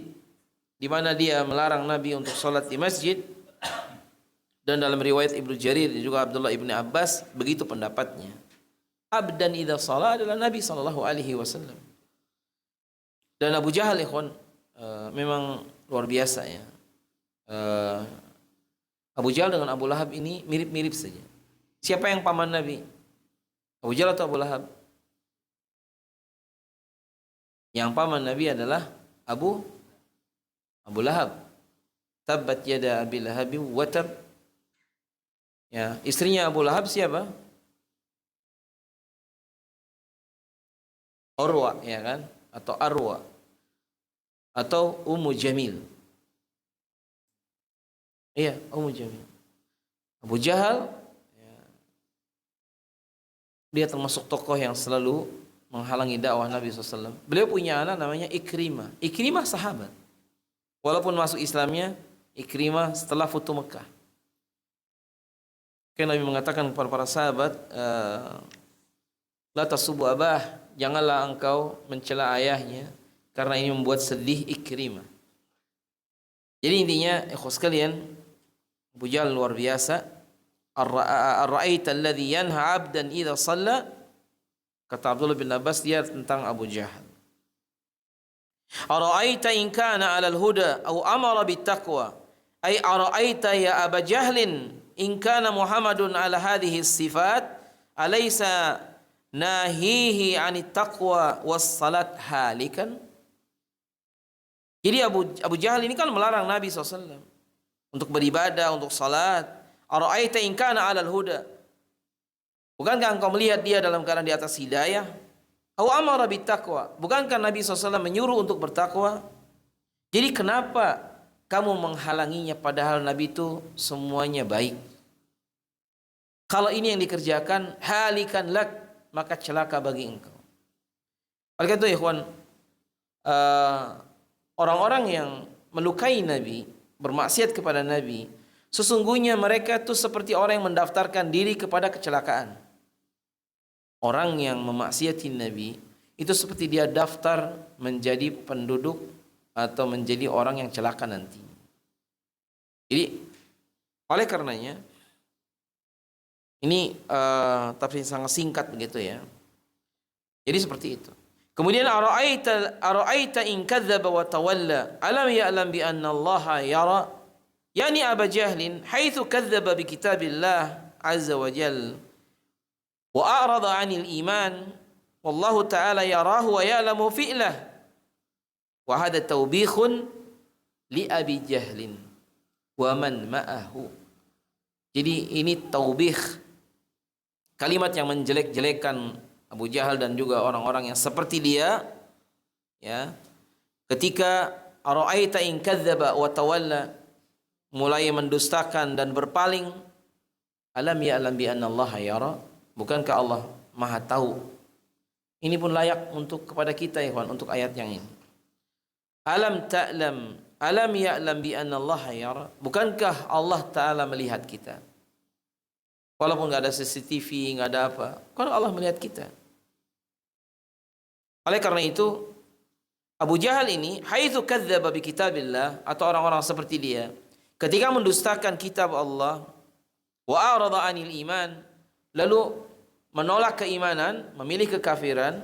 di mana dia melarang Nabi untuk salat di masjid. Dan dalam riwayat Ibnu Jarir dan juga Abdullah Ibnu Abbas begitu pendapatnya. Abdan idza shalla adalah Nabi sallallahu alaihi wasallam. Dan Abu Jahal ikhwan memang luar biasa ya. Abu Jahal dengan Abu Lahab ini mirip-mirip saja. Siapa yang paman Nabi? Abu Jahal atau Abu Lahab? Yang paman Nabi adalah Abu Lahab. Tabbat yada Abi Lahab wa tab. Ya, istrinya Abu Lahab siapa? Urwa, ya kan? Atau Arwa. Atau Ummu Jamil. Iya, Ummu Jamil. Abu Jahal ya, dia termasuk tokoh yang selalu menghalangi dakwah Nabi SAW. Beliau punya anak namanya Ikrimah. Ikrimah sahabat. Walaupun masuk Islamnya Ikrimah setelah Futuh Mekah. Karena Nabi mengatakan kepada para sahabat, la tasubbu abah, janganlah engkau mencela ayahnya, karena ini membuat sedih Ikrimah. Jadi intinya, ikhwas sekalian, Abu Jahal luar biasa. Ar-ra'aita alladhi yanha 'abdan idza shalla, kata Abdullah bin Abbas dia tentang Abu Jahal. Ara'aita in kana 'alal huda aw amara bittaqwa, ay ara'aita ya Aba Jahlin in kana Muhammadun ala hadhihi sifat alaysa nahihi 'anit taqwa was salat halikan. Jadi Abu Jahal ini kan melarang Nabi SAW untuk beribadah, untuk salat. Ara'aita in kana 'alal huda, bukankah engkau melihat dia dalam keadaan di atas hidayah? Aw amara bittaqwa, bukankah Nabi SAW menyuruh untuk bertakwa? Jadi kenapa kamu menghalanginya padahal Nabi itu semuanya baik? Kalau ini yang dikerjakan, halikan lak, maka celaka bagi engkau. Oleh karena itu ikhwan, orang-orang yang melukai Nabi, bermaksiat kepada Nabi, sesungguhnya mereka itu seperti orang yang mendaftarkan diri kepada kecelakaan. Orang yang memaksiati Nabi itu seperti dia daftar menjadi penduduk atau menjadi orang yang celaka nanti. Jadi oleh karenanya ini tafsir sangat singkat begitu ya. Jadi seperti itu. Kemudian ara'aita in kadzdzaba wa tawalla alam ya'lam bi anna Allah yara, yani Aba Jahlin haitsu kadzdzaba bi kitabillah azza wa jalla wa a'rada 'anil iman wallahu ta'ala yarahu wa ya'lamu fi'lah wa hadha tawbikhun li Abi Jahlin wa man ma'ahu. Jadi ini taubih, kalimat yang menjelek-jelekan Abu Jahal dan juga orang-orang yang seperti dia ya. Ketika ara'aita in kadzdzaba wa tawalla, mulai mendustakan dan berpaling, alam ya'lam bi anna Allah yara, bukankah Allah Maha tahu? Ini pun layak untuk kepada kita ya kawan, untuk ayat yang ini. Alam ta'lam, alam ya'lam bi anna Allah yara, bukankah Allah Ta'ala melihat kita? Walaupun nggak ada CCTV, nggak ada apa, kalau Allah melihat kita. Oleh karena itu, Abu Jahal ini haitsu kadzdzaba bi kitabillah, atau orang-orang seperti dia, ketika mendustakan kitab Allah, wa a'rada 'anil iman, lalu menolak keimanan, memilih kekafiran,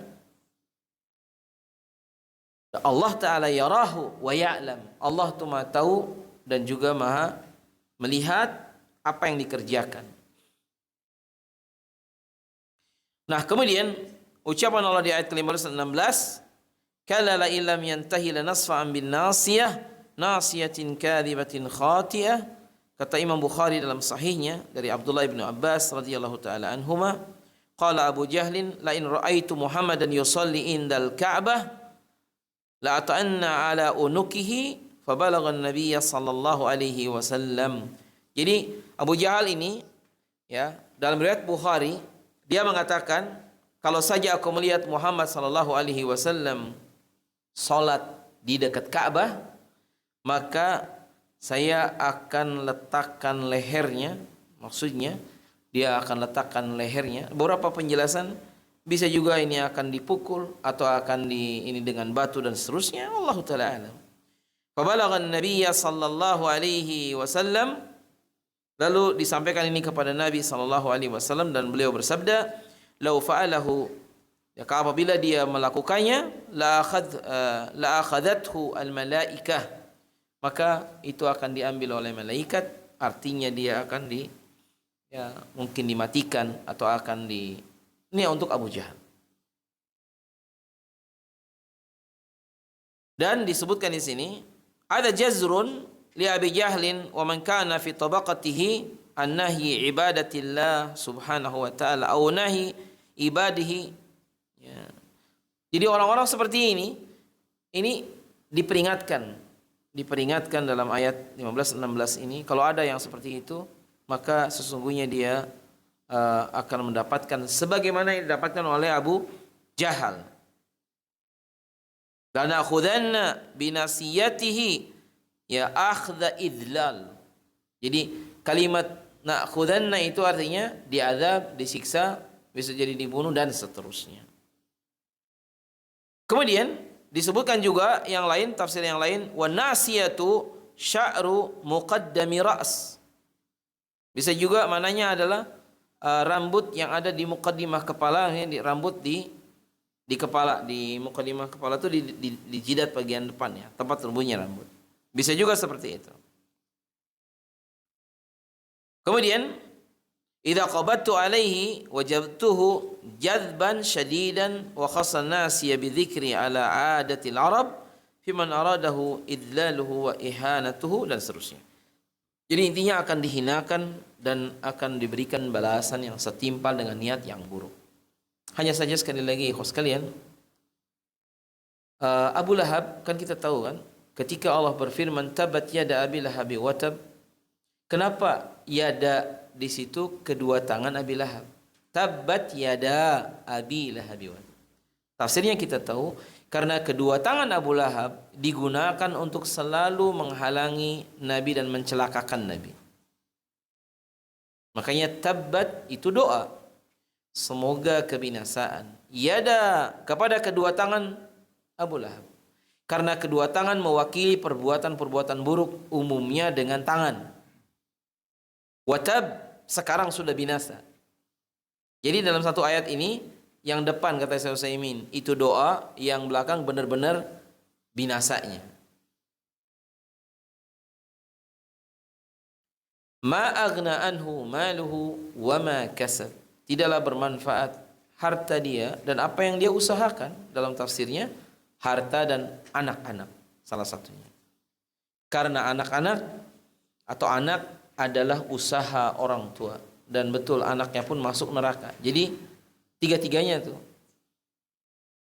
Allah Ta'ala yarahu wa ya'lam, Allah itu Maha tahu dan juga Maha melihat apa yang dikerjakan. Nah, kemudian ucapan Allah di ayat ke-516, kalla la illam yantahi lanasfa'an bin nasiyah nasiyatin kadhibatin khati'ah. Kata Imam Bukhari dalam sahihnya dari Abdullah bin Abbas radhiyallahu taala anhuma, qala Abu Jahlin la in ra'aitu Muhammadan yusalli indal Ka'bah la ata'anna ala unukihi fabalagha an-nabiy sallallahu alaihi wasallam. Jadi Abu Jahal ini ya, dalam riwayat Bukhari dia mengatakan, kalau saja aku melihat Muhammad sallallahu alaihi wasallam salat di dekat Ka'bah, maka saya akan letakkan lehernya, maksudnya dia akan letakkan lehernya. Beberapa penjelasan, bisa juga ini akan dipukul atau akan ini dengan batu dan seterusnya. Allah taala alam. Fabalagha an-nabiy sallallahu alaihi wasallam, lalu disampaikan ini kepada Nabi sallallahu alaihi wasallam dan beliau bersabda, "Lau fa'alahu," ya, apabila dia melakukannya, la akhadathu al-malaikah, maka itu akan diambil oleh malaikat, artinya dia akan mungkin dimatikan atau akan ini untuk Abu Jahal. Dan disebutkan di sini ada jazrun li Abi Jahlin wa man kana fi tabaqatihi an-nahyi ibadatillah subhanahu wa ta'ala aw nahi ibadihi. Ya. Jadi orang-orang seperti ini diperingatkan dalam ayat 15-16 ini, kalau ada yang seperti itu, maka sesungguhnya dia akan mendapatkan sebagaimana yang didapatkan oleh Abu Jahal. Lana khudanna binasiyatihi ya akhdha idlal. Jadi kalimat na'khudanna itu artinya diazab, disiksa, bisa jadi dibunuh dan seterusnya. Kemudian disebutkan juga yang lain, tafsir yang lain, wa nasiyatu sya'ru muqaddami ra's. Bisa juga mananya adalah rambut yang ada di muqaddimah kepala, ya, rambut di kepala, di muqaddimah kepala itu di jidat bagian depan, ya, tempat tumbuhnya rambut. Bisa juga seperti itu. Kemudian idza qabattu alaihi wajabtuhu jadban syadidan wa khassa an-nasiya bi dzikri ala adati al-arab fi man aradahu idlaluhu wa ihanatuhu dan seterusnya. Jadi intinya akan dihinakan dan akan diberikan balasan yang setimpal dengan niat yang buruk. Hanya saja sekali lagi ikhwas sekalian, Abu Lahab kan kita tahu kan, ketika Allah berfirman tabat yada abi lahabi wa tab, kenapa yada di situ kedua tangan Abi Lahab? Tabat yada abi lahabi wa tab. Tafsirnya kita tahu karena kedua tangan Abu Lahab digunakan untuk selalu menghalangi Nabi dan mencelakakan Nabi. Makanya tabat itu doa, semoga kebinasaan. Yada kepada kedua tangan Abu Lahab, karena kedua tangan mewakili perbuatan-perbuatan buruk umumnya dengan tangan. Watab sekarang sudah binasa. Jadi dalam satu ayat ini, yang depan kata Syekh Utsaimin itu doa, yang belakang benar-benar binasanya. Ma aghna anhu maluhu wa ma kasab. Tidaklah bermanfaat harta dia dan apa yang dia usahakan. Dalam tafsirnya, harta dan anak-anak salah satunya. Karena anak-anak atau anak adalah usaha orang tua, dan betul anaknya pun masuk neraka. Jadi tiga-tiganya tuh,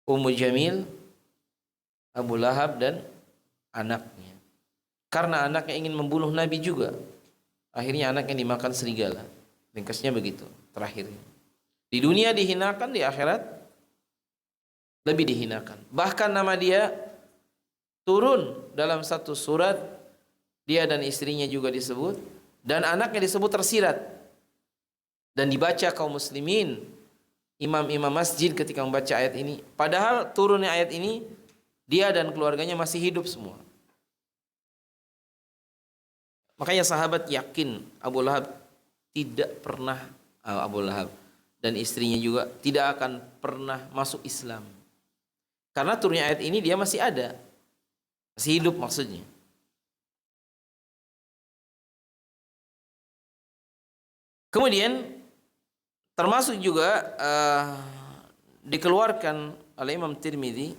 Ummu Jamil, Abu Lahab dan anaknya. Karena anaknya ingin membunuh Nabi juga, akhirnya anaknya dimakan serigala. Ringkasnya begitu terakhirnya. Di dunia dihinakan, di akhirat lebih dihinakan. Bahkan nama dia turun dalam satu surat, dia dan istrinya juga disebut, dan anaknya disebut tersirat. Dan dibaca kaum muslimin, imam-imam masjid ketika membaca ayat ini. Padahal turunnya ayat ini, dia dan keluarganya masih hidup semua. Makanya sahabat yakin Abu Lahab dan istrinya juga tidak akan pernah masuk Islam. Karena turunnya ayat ini dia masih ada, masih hidup maksudnya. Kemudian termasuk juga dikeluarkan oleh Imam Tirmidzi,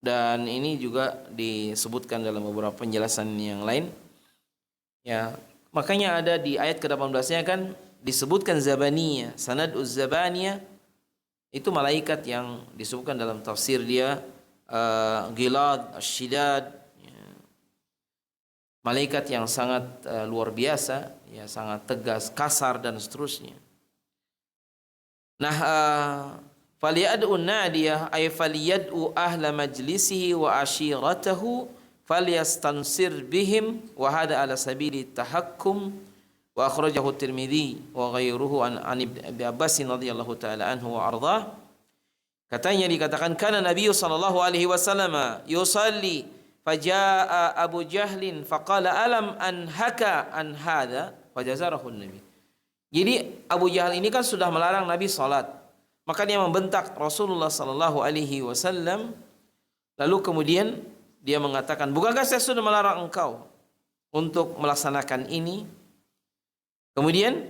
dan ini juga disebutkan dalam beberapa penjelasan yang lain. Ya, makanya ada di ayat ke-18-nya kan, disebutkan Zabaniyah, sanad Zabaniyah itu malaikat yang disebutkan dalam tafsir dia Gilad, Asyidad, ya. Malaikat yang sangat luar biasa, ya, sangat tegas, kasar dan seterusnya. Nah, faliyad'u nadiyah ay faliyad'u ahla majlisihi wa ashiratahu falyastansir bihim wa hada ala sabili tahakkum wa akhrajahu Tirmidzi wa ghairuhu an Ibnu Abbas radhiyallahu taala anhu wa ardhah. Katanya dikatakan kana Nabi sallallahu alaihi wasallam yusalli fajaa Abu Jahlin faqala alam anhaka an hadha fajazarahu Nabi. Jadi Abu Jahal ini kan sudah melarang Nabi salat. Maka dia membentak Rasulullah sallallahu alaihi wasallam. Lalu kemudian dia mengatakan, "Bukankah saya sudah melarang engkau untuk melaksanakan ini?" Kemudian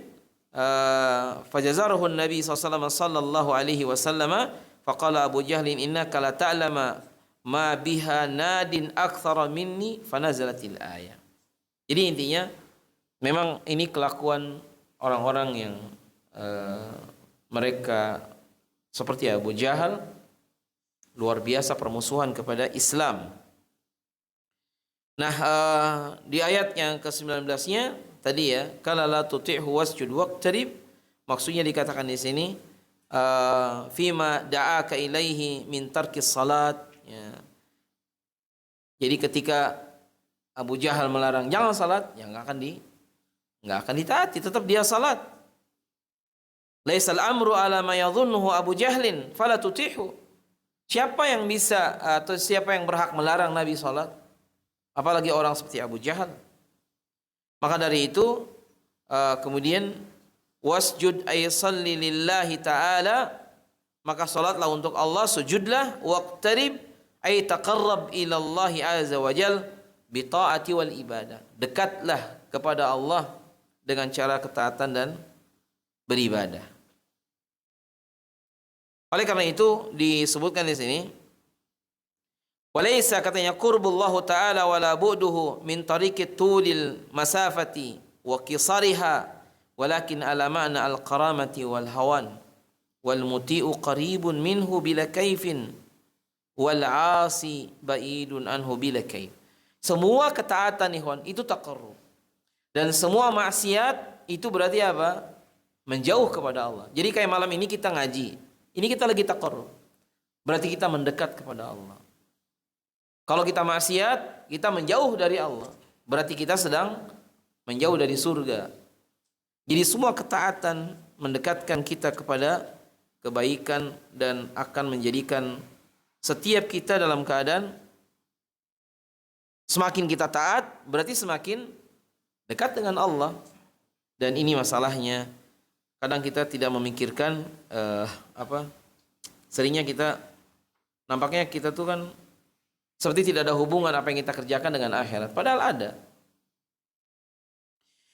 fajazarahu Nabi sallallahu alaihi wasallam faqala Abu Jahlin innaka la ta'lama ma biha nadin aktsara minni fanazalatil ayah. Jadi intinya memang ini kelakuan orang-orang yang mereka seperti Abu Jahal, luar biasa permusuhan kepada Islam. Nah, di ayat yang ke-19-nya tadi ya, kala la tuti'hu wasjud waqtarib, maksudnya dikatakan di sini fima da'aka ilaihi min tarkis salat, ya. Jadi ketika Abu Jahal melarang jangan salat, ya nggak akan ditaati, tetap dia salat. Laisal amru ala ma yadhunnuhu Abu Jahlin fala tuti'hu. Siapa yang bisa atau siapa yang berhak melarang Nabi salat? Apalagi orang seperti Abu Jahal. Maka dari itu kemudian wasjud ay salli lillahi ta'ala, maka salatlah untuk Allah, sujudlah, waqtarib ay taqarrab ila Allah azza wa jal bi ta'ati wal ibadah. Dekatlah kepada Allah dengan cara ketaatan dan beribadah. Oleh karena itu disebutkan di sini walaysa, katanya, qurbullahu ta'ala wala bu'duhu min tariqit tulil masafati wa qisariha walakin ala ma'na al-karamati wal hawan wal muti'u qaribun minhu bila kaifin wal 'asi ba'idun anhu bila kaif. Semua ketaatan ikhwan itu taqarrub, dan semua maksiat itu berarti apa? Menjauh kepada Allah. Jadi kayak malam ini kita ngaji, ini kita lagi taqarrub, berarti kita mendekat kepada Allah. Kalau kita maksiat, kita menjauh dari Allah, berarti kita sedang menjauh dari surga. Jadi semua ketaatan mendekatkan kita kepada kebaikan dan akan menjadikan setiap kita dalam keadaan semakin kita taat berarti semakin dekat dengan Allah. Dan ini masalahnya, kadang kita tidak memikirkan seringnya kita nampaknya kita tuh kan seperti tidak ada hubungan apa yang kita kerjakan dengan akhirat, padahal ada.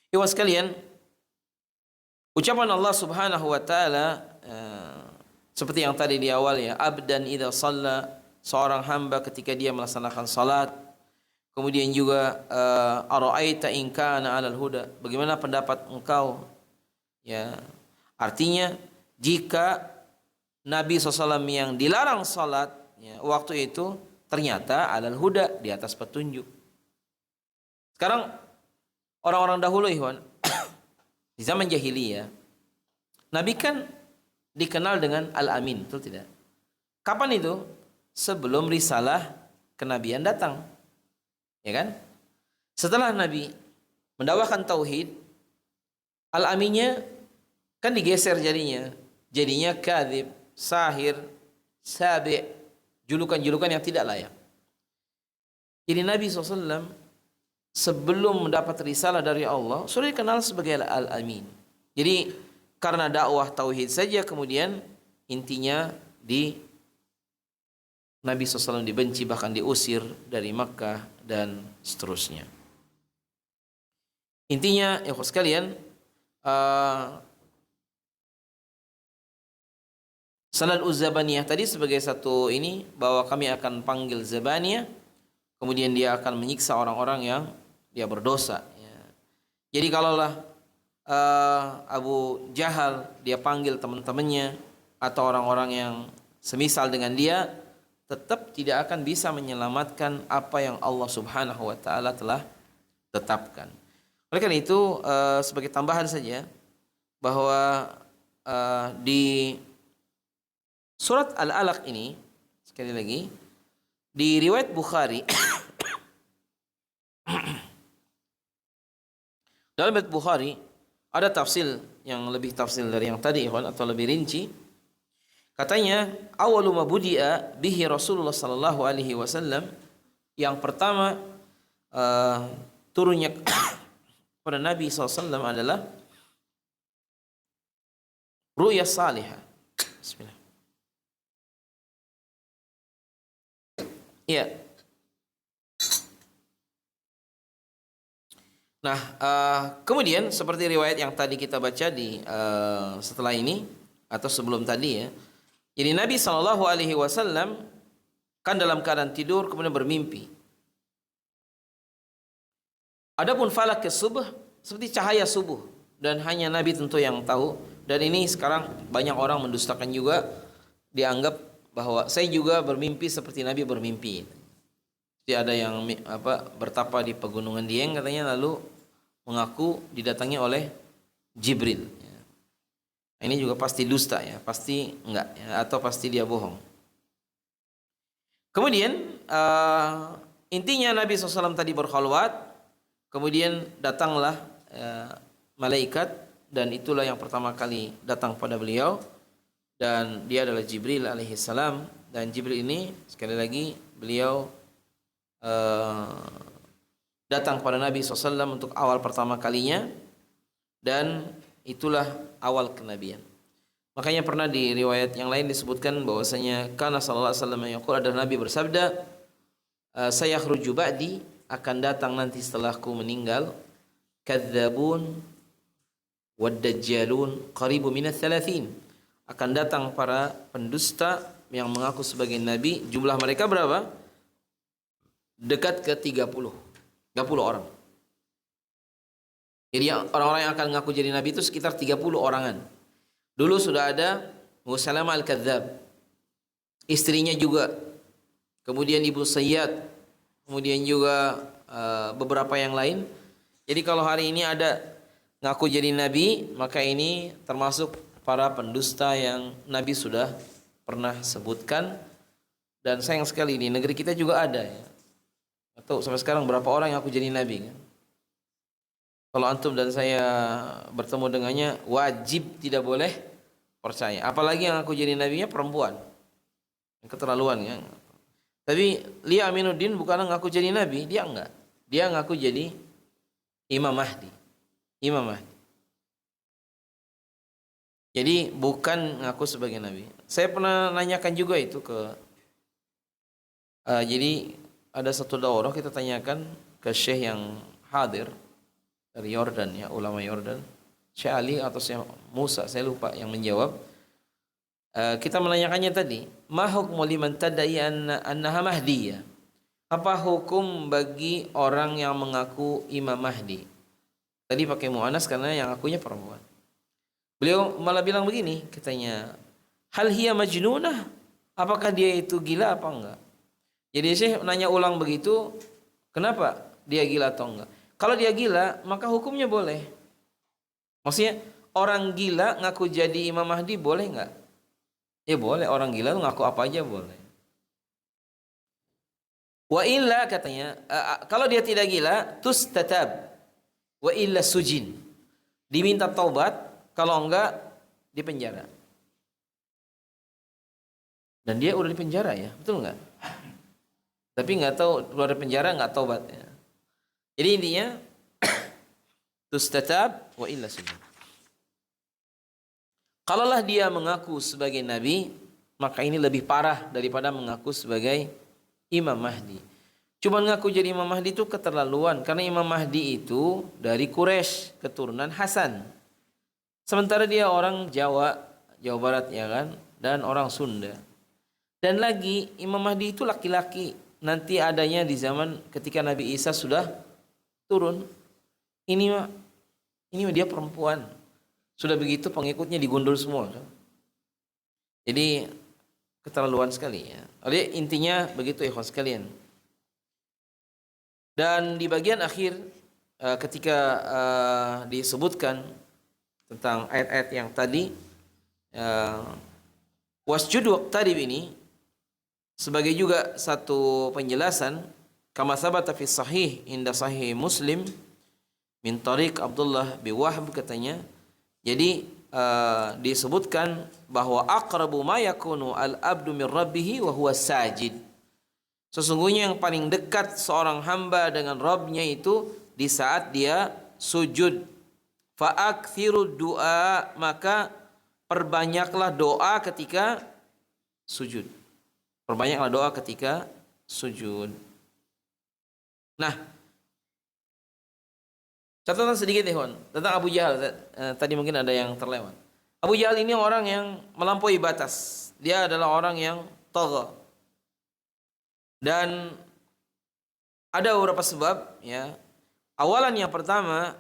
Ikhwan sekalian, ucapan Allah Subhanahu wa taala seperti yang tadi di awal ya, abdan idza shalla, seorang hamba ketika dia melaksanakan salat. Kemudian juga ara'aita in kana 'alal huda, bagaimana pendapat engkau, ya. Artinya jika Nabi SAW yang dilarang salat, ya, waktu itu ternyata 'alal huda, di atas petunjuk. Sekarang orang-orang dahulu ikhwan di zaman jahiliyah, Nabi kan dikenal dengan Al-Amin, betul tidak? Kapan itu? Sebelum risalah kenabian datang. Ya kan? Setelah Nabi mendakwahkan tauhid, Al-Aminnya kan digeser jadinya. Jadinya kadzib, sahir, sabi', julukan-julukan yang tidak layak. Jadi Nabi SAW sebelum mendapat risalah dari Allah sudah dikenal sebagai Al-Amin. Jadi karena dakwah tauhid saja kemudian intinya Nabi SAW dibenci, bahkan diusir dari Makkah dan seterusnya. Intinya ya sekalian, sanad Zabaniyah tadi sebagai satu ini, bahwa kami akan panggil Zabaniyah, kemudian dia akan menyiksa orang-orang yang dia berdosa, ya. Jadi kalaulah Abu Jahal, dia panggil teman-temannya atau orang-orang yang semisal dengan dia, tetap tidak akan bisa menyelamatkan apa yang Allah Subhanahu wa taala telah tetapkan. Oleh karena itu, sebagai tambahan saja bahwa di surat Al-Alaq ini, sekali lagi, di riwayat Bukhari dalam riwayat Bukhari ada tafsir yang lebih tafsir dari yang tadi, ikhwan, atau lebih rinci. Katanya, awalu ma budi'a bihi Rasulullah sallallahu alaihi wasallam, yang pertama turunnya pada Nabi SAW adalah ru'ya salihah. Bismillah. Iya. Nah, kemudian seperti riwayat yang tadi kita baca di setelah ini atau sebelum tadi ya. Jadi Nabi Shallallahu Alaihi Wasallam kan dalam keadaan tidur kemudian bermimpi. Adapun falak subuh seperti cahaya subuh dan hanya Nabi tentu yang tahu. Dan ini sekarang banyak orang mendustakan juga, dianggap bahwa saya juga bermimpi seperti Nabi bermimpi. Jadi ada yang bertapa di pegunungan Dieng katanya, lalu mengaku didatangi oleh Jibril. Ini juga pasti dusta ya, pasti enggak ya, atau pasti dia bohong. Kemudian intinya Nabi SAW tadi berkhalwat, kemudian datanglah malaikat, dan itulah yang pertama kali datang pada beliau, dan dia adalah Jibril alaihissalam. Dan Jibril ini sekali lagi beliau datang kepada Nabi SAW untuk awal pertama kalinya, dan itulah awal kenabian. Makanya pernah di riwayat yang lain disebutkan bahwasanya kana sallallahu alaihi wasallam yaqul, adalah Nabi bersabda, sayakhruju ba'di, akan datang nanti setelahku meninggal, kadzabun wad dajjalun qaribu minats 30, akan datang para pendusta yang mengaku sebagai nabi, jumlah mereka berapa? Dekat ke 30 orang. Jadi orang-orang yang akan mengaku jadi nabi itu sekitar 30 orangan. Dulu sudah ada Musalamah al-Kadzab, istrinya juga, kemudian Ibu Sayyad, kemudian juga beberapa yang lain. Jadi kalau hari ini ada ngaku jadi nabi, maka ini termasuk para pendusta yang Nabi sudah pernah sebutkan. Dan sayang sekali di negeri kita juga ada ya. Atau sampai sekarang berapa orang yang ngaku jadi nabi kan? Kalau antum dan saya bertemu dengannya, wajib tidak boleh percaya. Apalagi yang aku jadi nabinya perempuan, yang keterlaluan ya. Tapi Lia Aminuddin bukan ngaku jadi nabi, dia enggak. Dia ngaku jadi Imam Mahdi. Imam Mahdi. Jadi bukan ngaku sebagai nabi. Saya pernah nanyakan juga itu ke jadi ada satu daurah, kita tanyakan ke syekh yang hadir dari Yordan ya, ulama Yordan, Syekh Ali atau Syekh Musa, saya lupa yang menjawab. Kita menanyakannya tadi, ma hukmu liman tadai annaha mahdiyah? Apa hukum bagi orang yang mengaku Imam Mahdi? Tadi pakai mu'anas karena yang akunya perempuan. Beliau malah bilang begini, katanya, hal hiya majnunah? Apakah dia itu gila apa enggak? Jadi Syekh nanya ulang begitu, kenapa dia gila atau enggak? Kalau dia gila, maka hukumnya boleh. Maksudnya, orang gila ngaku jadi Imam Mahdi boleh enggak? Ya boleh, orang gila ngaku apa aja boleh. Wa illa, katanya, kalau dia tidak gila, tustatab. Wa illa sujin. Diminta taubat, kalau enggak dipenjara. Dan dia udah dipenjara ya, betul enggak? Tapi enggak tahu keluar dari penjara enggak taubat ya. Jadi intinya tustatab wa illa sujud. Kalaulah dia mengaku sebagai nabi, maka ini lebih parah daripada mengaku sebagai Imam Mahdi. Cuma mengaku jadi Imam Mahdi itu keterlaluan, karena Imam Mahdi itu dari Quraisy, keturunan Hasan. Sementara dia orang Jawa Barat ya kan, dan orang Sunda. Dan lagi Imam Mahdi itu laki-laki, nanti adanya di zaman ketika Nabi Isa sudah turun. Ini Ini dia perempuan. Sudah begitu pengikutnya digundul semua kan. Jadi keterlaluan sekali ya. Jadi intinya begitu ikhwan sekalian. Dan di bagian akhir ketika disebutkan tentang ayat-ayat yang tadi, wasjud waqtarib ini sebagai juga satu penjelasan, kama sabata fi sahih inda sahih Muslim min tariq Abdullah bin Wahb katanya. Jadi disebutkan bahwa aqrabu ma yakunu al-abdu min rabbih wa huwa sajid. Sesungguhnya yang paling dekat seorang hamba dengan Rabbnya itu di saat dia sujud. Fa'akthiru du'a, maka perbanyaklah doa ketika sujud. Perbanyaklah doa ketika sujud. Nah, catatan sedikit ikhwan tentang Abu Jahal. Tadi mungkin ada yang terlewat. Abu Jahal ini orang yang melampaui batas. Dia adalah orang yang tagha. Dan ada beberapa sebab ya. Awalan yang pertama,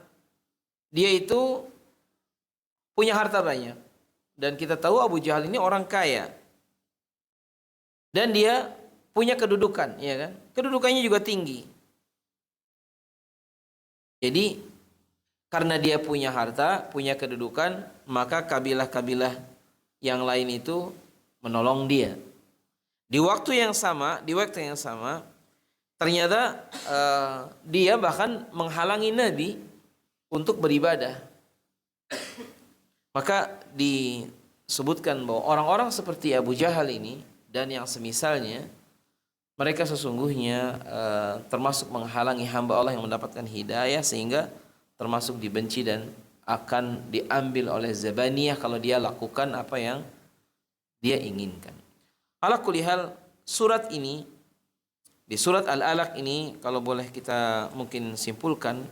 dia itu punya harta banyak. Dan kita tahu Abu Jahal ini orang kaya. Dan dia punya kedudukan, ya kan? Kedudukannya juga tinggi. Jadi karena dia punya harta, punya kedudukan, maka kabilah-kabilah yang lain itu menolong dia. Di waktu yang sama, ternyata dia bahkan menghalangi Nabi untuk beribadah. Maka disebutkan bahwa orang-orang seperti Abu Jahal ini dan yang semisalnya, mereka sesungguhnya termasuk menghalangi hamba Allah yang mendapatkan hidayah, sehingga termasuk dibenci dan akan diambil oleh zabaniyah kalau dia lakukan apa yang dia inginkan. Ala kulli hal, surat ini, di surat Al-Alaq ini, kalau boleh kita mungkin simpulkan,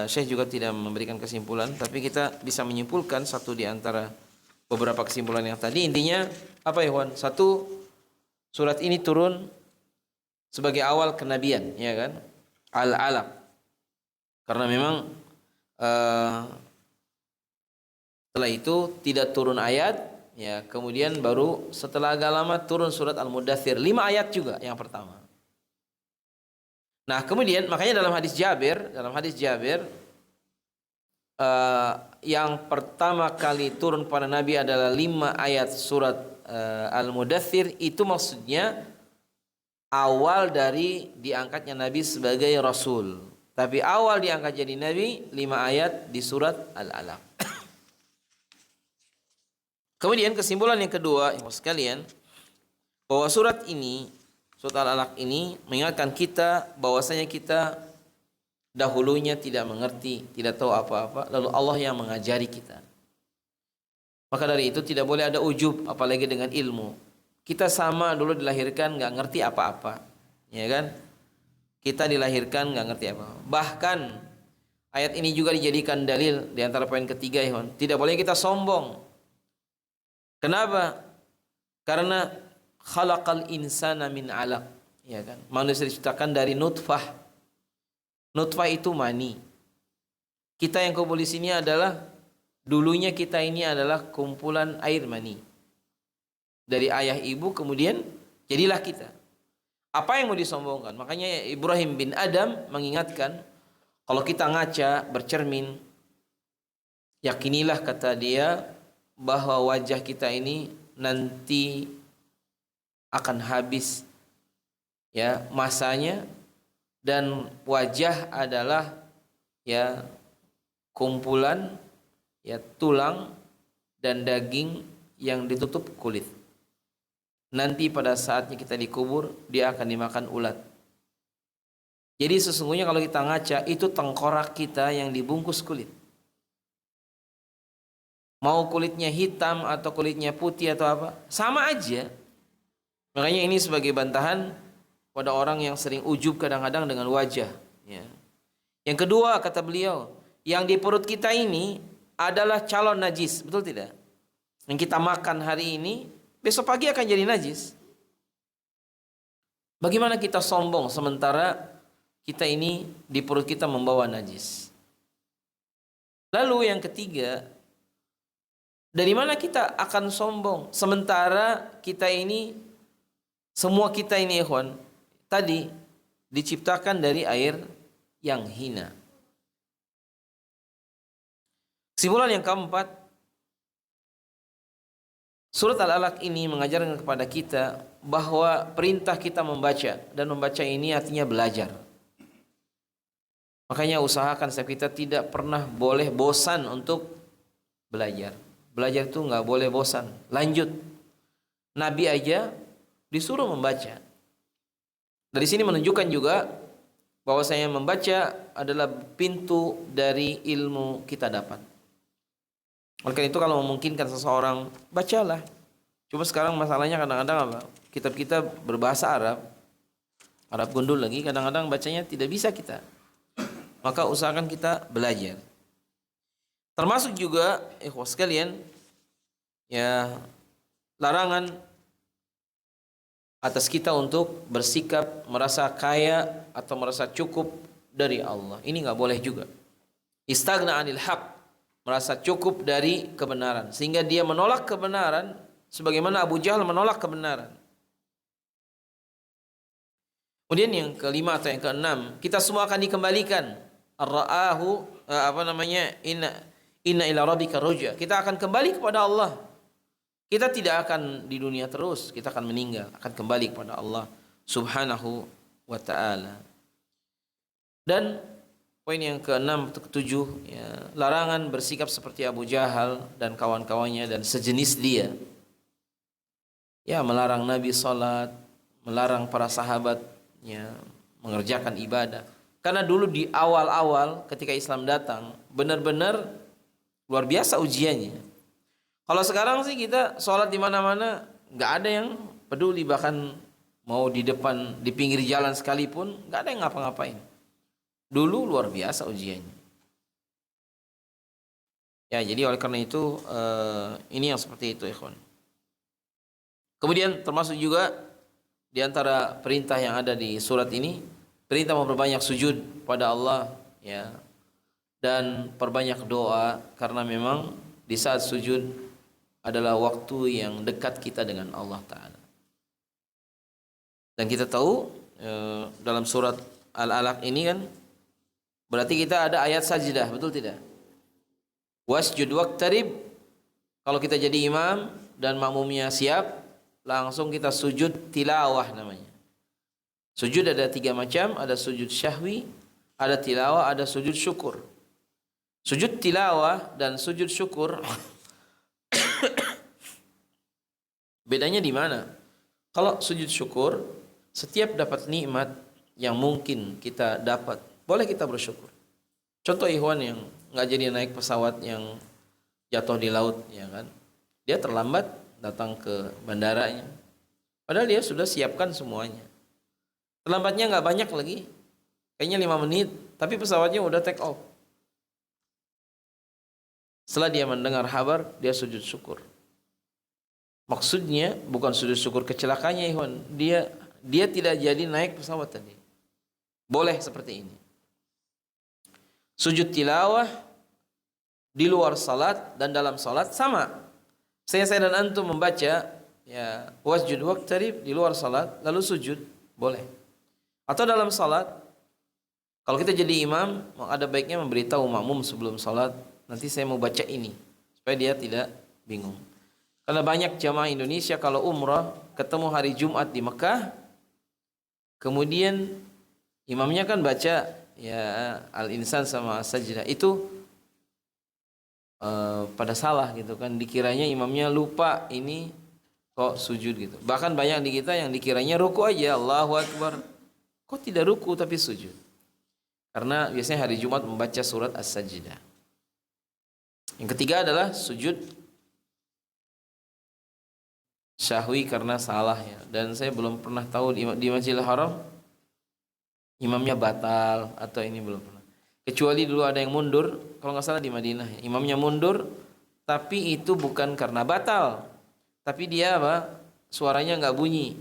Syekh juga tidak memberikan kesimpulan, tapi kita bisa menyimpulkan satu di antara beberapa kesimpulan yang tadi. Intinya apa ya Wan? Satu, surat ini turun sebagai awal kenabian, ya kan? Al-Alaq. Karena memang setelah itu tidak turun ayat, ya, kemudian baru setelah agak lama turun surat Al-Mudaththir, 5 ayat juga yang pertama. Nah, kemudian makanya dalam hadis Jabir, yang pertama kali turun pada Nabi adalah 5 ayat surat Al-Mudaththir. Itu maksudnya awal dari diangkatnya Nabi sebagai Rasul. Tapi awal diangkat jadi Nabi 5 ayat di surat Al-Alaq. Kemudian kesimpulan yang kedua, sekalian, bahwa surat ini, surat Al-Alaq ini mengingatkan kita bahwasanya kita dahulunya tidak mengerti, tidak tahu apa-apa, lalu Allah yang mengajari kita. Maka dari itu tidak boleh ada ujub, apalagi dengan ilmu. Kita sama dulu dilahirkan nggak ngerti apa-apa, ya kan? Kita dilahirkan nggak ngerti apa. Bahkan ayat ini juga dijadikan dalil di antara poin ketiga, ya, tidak boleh kita sombong. Kenapa? Karena khalaqal insana min 'alaq, ya kan? Manusia diciptakan dari nutfah. Nutfah itu mani. Kita yang kumpul di sini adalah, dulunya kita ini adalah kumpulan air mani dari ayah ibu, kemudian jadilah kita. Apa yang mau disombongkan? Makanya Ibrahim bin Adam mengingatkan, kalau kita ngaca, bercermin, yakinilah, kata dia, bahwa wajah kita ini nanti akan habis, ya, masanya, dan wajah adalah, ya, kumpulan, ya, tulang dan daging yang ditutup kulit. Nanti pada saatnya kita dikubur, dia akan dimakan ulat. Jadi sesungguhnya kalau kita ngaca, itu tengkorak kita yang dibungkus kulit. Mau kulitnya hitam atau kulitnya putih atau apa, sama aja. Makanya ini sebagai bantahan pada orang yang sering ujub kadang-kadang dengan wajah, ya. Yang kedua, kata beliau, yang di perut kita ini adalah calon najis, betul tidak? Yang kita makan hari ini, besok pagi akan jadi najis. Bagaimana kita sombong sementara kita ini di perut kita membawa najis? Lalu yang ketiga, dari mana kita akan sombong sementara kita ini, semua kita ini ikhwan, tadi diciptakan dari air yang hina. Kesimpulan yang keempat, surat Al-Alaq ini mengajarkan kepada kita bahwa perintah kita membaca, dan membaca ini artinya belajar. Makanya usahakan setiap kita tidak pernah boleh bosan untuk belajar. Belajar itu nggak boleh bosan. Lanjut. Nabi aja disuruh membaca. Dari sini menunjukkan juga bahwasanya membaca adalah pintu dari ilmu kita dapat. Oleh karena itu kalau memungkinkan seseorang, bacalah. Cuma sekarang masalahnya kadang-kadang apa? Kitab-kitab berbahasa Arab, Arab gundul lagi, kadang-kadang bacanya tidak bisa kita. Maka usahakan kita belajar. Termasuk juga ikhwas sekalian, ya, larangan atas kita untuk bersikap merasa kaya atau merasa cukup dari Allah. Ini nggak boleh juga. Istaghna 'anil haq, merasa cukup dari kebenaran sehingga dia menolak kebenaran sebagaimana Abu Jahal menolak kebenaran. Kemudian yang kelima atau yang keenam, kita semua akan dikembalikan. Ar-ra'ahu inna ila rabbika ruj'a. Kita akan kembali kepada Allah. Kita tidak akan di dunia terus, kita akan meninggal, akan kembali kepada Allah Subhanahu wa ta'ala. Dan poin yang keenam atau ketujuh, ya, larangan bersikap seperti Abu Jahal dan kawan-kawannya dan sejenis dia. Ya, melarang Nabi salat, melarang para sahabatnya mengerjakan ibadah. Karena dulu di awal-awal ketika Islam datang, benar-benar luar biasa ujiannya. Kalau sekarang sih kita sholat di mana-mana, nggak ada yang peduli, bahkan mau di depan, di pinggir jalan sekalipun, nggak ada yang ngapa-ngapain. Dulu luar biasa ujiannya. Ya, jadi oleh karena itu ini yang seperti itu, ikhwan. Kemudian termasuk juga di antara perintah yang ada di surat ini, perintah memperbanyak sujud pada Allah, ya, dan perbanyak doa, karena memang di saat sujud adalah waktu yang dekat kita dengan Allah Ta'ala. Dan kita tahu dalam surat Al-Alaq ini kan berarti kita ada ayat sajdah, betul tidak? Wasjud waqtarib. Kalau kita jadi imam dan makmumnya siap, langsung kita sujud tilawah namanya. Sujud ada 3 macam, ada sujud syahwi, ada tilawah, ada sujud syukur. Sujud tilawah dan sujud syukur bedanya di mana? Kalau sujud syukur, setiap dapat nikmat yang mungkin kita dapat, boleh kita bersyukur. Contoh ikhwan yang nggak jadi naik pesawat yang jatuh di laut, ya kan? Dia terlambat datang ke bandaranya, padahal dia sudah siapkan semuanya. Terlambatnya nggak banyak lagi, kayaknya 5 menit, tapi pesawatnya udah take off. Setelah dia mendengar kabar, dia sujud syukur. Maksudnya bukan sujud syukur kecelakaannya, ikhwan. Dia tidak jadi naik pesawat tadi. Boleh seperti ini. Sujud tilawah di luar salat dan dalam salat sama. Saya dan antum membaca, ya, wasjud waqtarib di luar salat lalu sujud, boleh. Atau dalam salat, kalau kita jadi imam, ada baiknya memberitahu makmum sebelum salat, nanti saya mau baca ini, supaya dia tidak bingung. Karena banyak jamaah Indonesia kalau umrah ketemu hari Jumat di Mekah, kemudian imamnya kan baca, ya, Al-Insan sama As-Sajdah, itu pada salah gitu kan, dikiranya imamnya lupa ini kok sujud gitu. Bahkan banyak di kita yang dikiranya ruku aja, Allahu Akbar, kok tidak ruku tapi sujud. Karena biasanya hari Jumat membaca surat As-Sajdah. Yang ketiga adalah sujud syahwi karena salah, ya. Dan saya belum pernah tahu di Masjidil Haram imamnya batal atau ini, belum pernah. Kecuali dulu ada yang mundur, kalau nggak salah di Madinah, imamnya mundur, tapi itu bukan karena batal, tapi dia apa? Suaranya nggak bunyi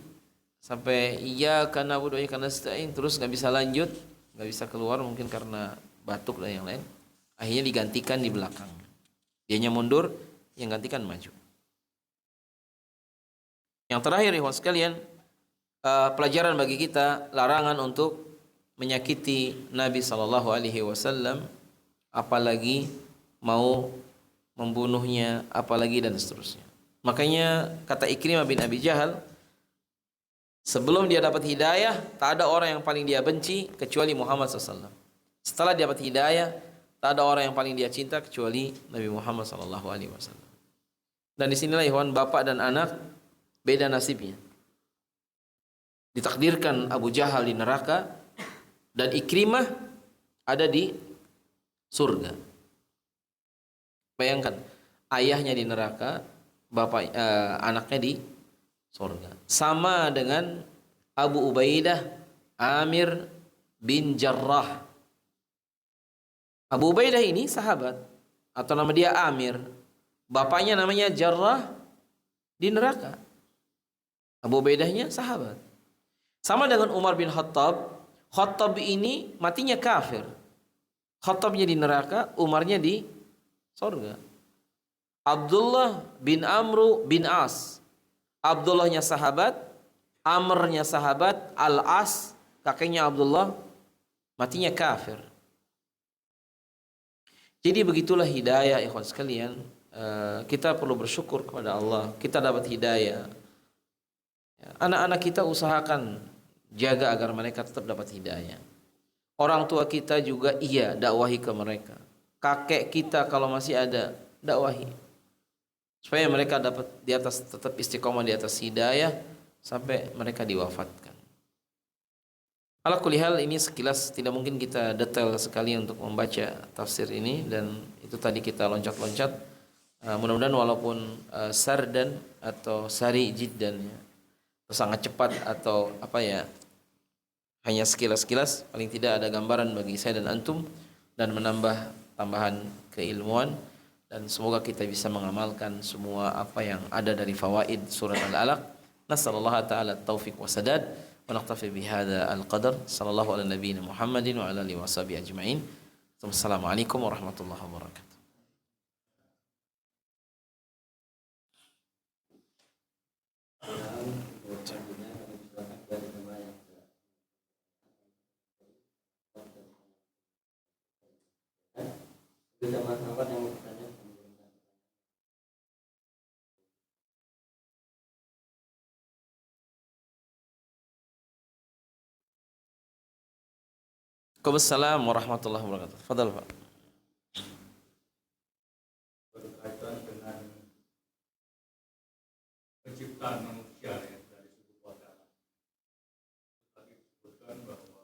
sampai iya karena na'budu wa iyyaka nasta'in, terus nggak bisa lanjut, nggak bisa keluar, mungkin karena batuk dan yang lain. Akhirnya digantikan di belakang. Dianya mundur, yang gantikan maju. Yang terakhir ikhwan sekalian, pelajaran bagi kita, larangan untuk menyakiti Nabi SAW, apalagi mau membunuhnya, apalagi dan seterusnya. Makanya kata Ikrimah bin Abi Jahal, sebelum dia dapat hidayah, tak ada orang yang paling dia benci kecuali Muhammad SAW. Setelah dia dapat hidayah, tak ada orang yang paling dia cinta kecuali Nabi Muhammad SAW. Dan disinilah ikhwan, bapak dan anak beda nasibnya. Ditakdirkan Abu Jahal di neraka dan Ikrimah ada di surga. Bayangkan, ayahnya di neraka, anaknya di surga. Sama dengan Abu Ubaidah Amir bin Jarrah. Abu Ubaidah ini sahabat, atau nama dia Amir. Bapaknya namanya Jarrah, di neraka. Abu Ubaidahnya sahabat. Sama dengan Umar bin Khattab. Khattab ini matinya kafir. Khattabnya di neraka, Umarnya di surga. Abdullah bin Amru bin As. Abdullahnya sahabat, Amrnya sahabat, Al-As, kakeknya Abdullah, matinya kafir. Jadi begitulah hidayah ikhwan sekalian. Kita perlu bersyukur kepada Allah. Kita dapat hidayah. Anak-anak kita usahakan jaga agar mereka tetap dapat hidayah. Orang tua kita juga dakwahi ke mereka. Kakek kita kalau masih ada, dakwahi. Supaya mereka dapat di atas, tetap istiqomah di atas hidayah sampai mereka diwafatkan. Ala kulli hal, ini sekilas, tidak mungkin kita detail sekali untuk membaca tafsir ini, dan itu tadi kita loncat-loncat. Mudah-mudahan walaupun sardan atau sari jiddan, atau sangat cepat atau hanya sekilas-sekilas, paling tidak ada gambaran bagi saya dan antum dan menambah tambahan keilmuan, dan semoga kita bisa mengamalkan semua apa yang ada dari fawaid surat Al-Alaq. Nasallallahu ta'ala taufiq wa sadad. ونقتفي بهذا القدر صلى الله على نبينا محمد وعلى آله وصحبه أجمعين. السلام عليكم ورحمة الله وبركاته. Waalaikumsalam warahmatullahi wabarakatuh. Fadal Pak. Berkaitan dengan penciptaan manusia ya, dari suku Padang. Tadi disebutkan bahwa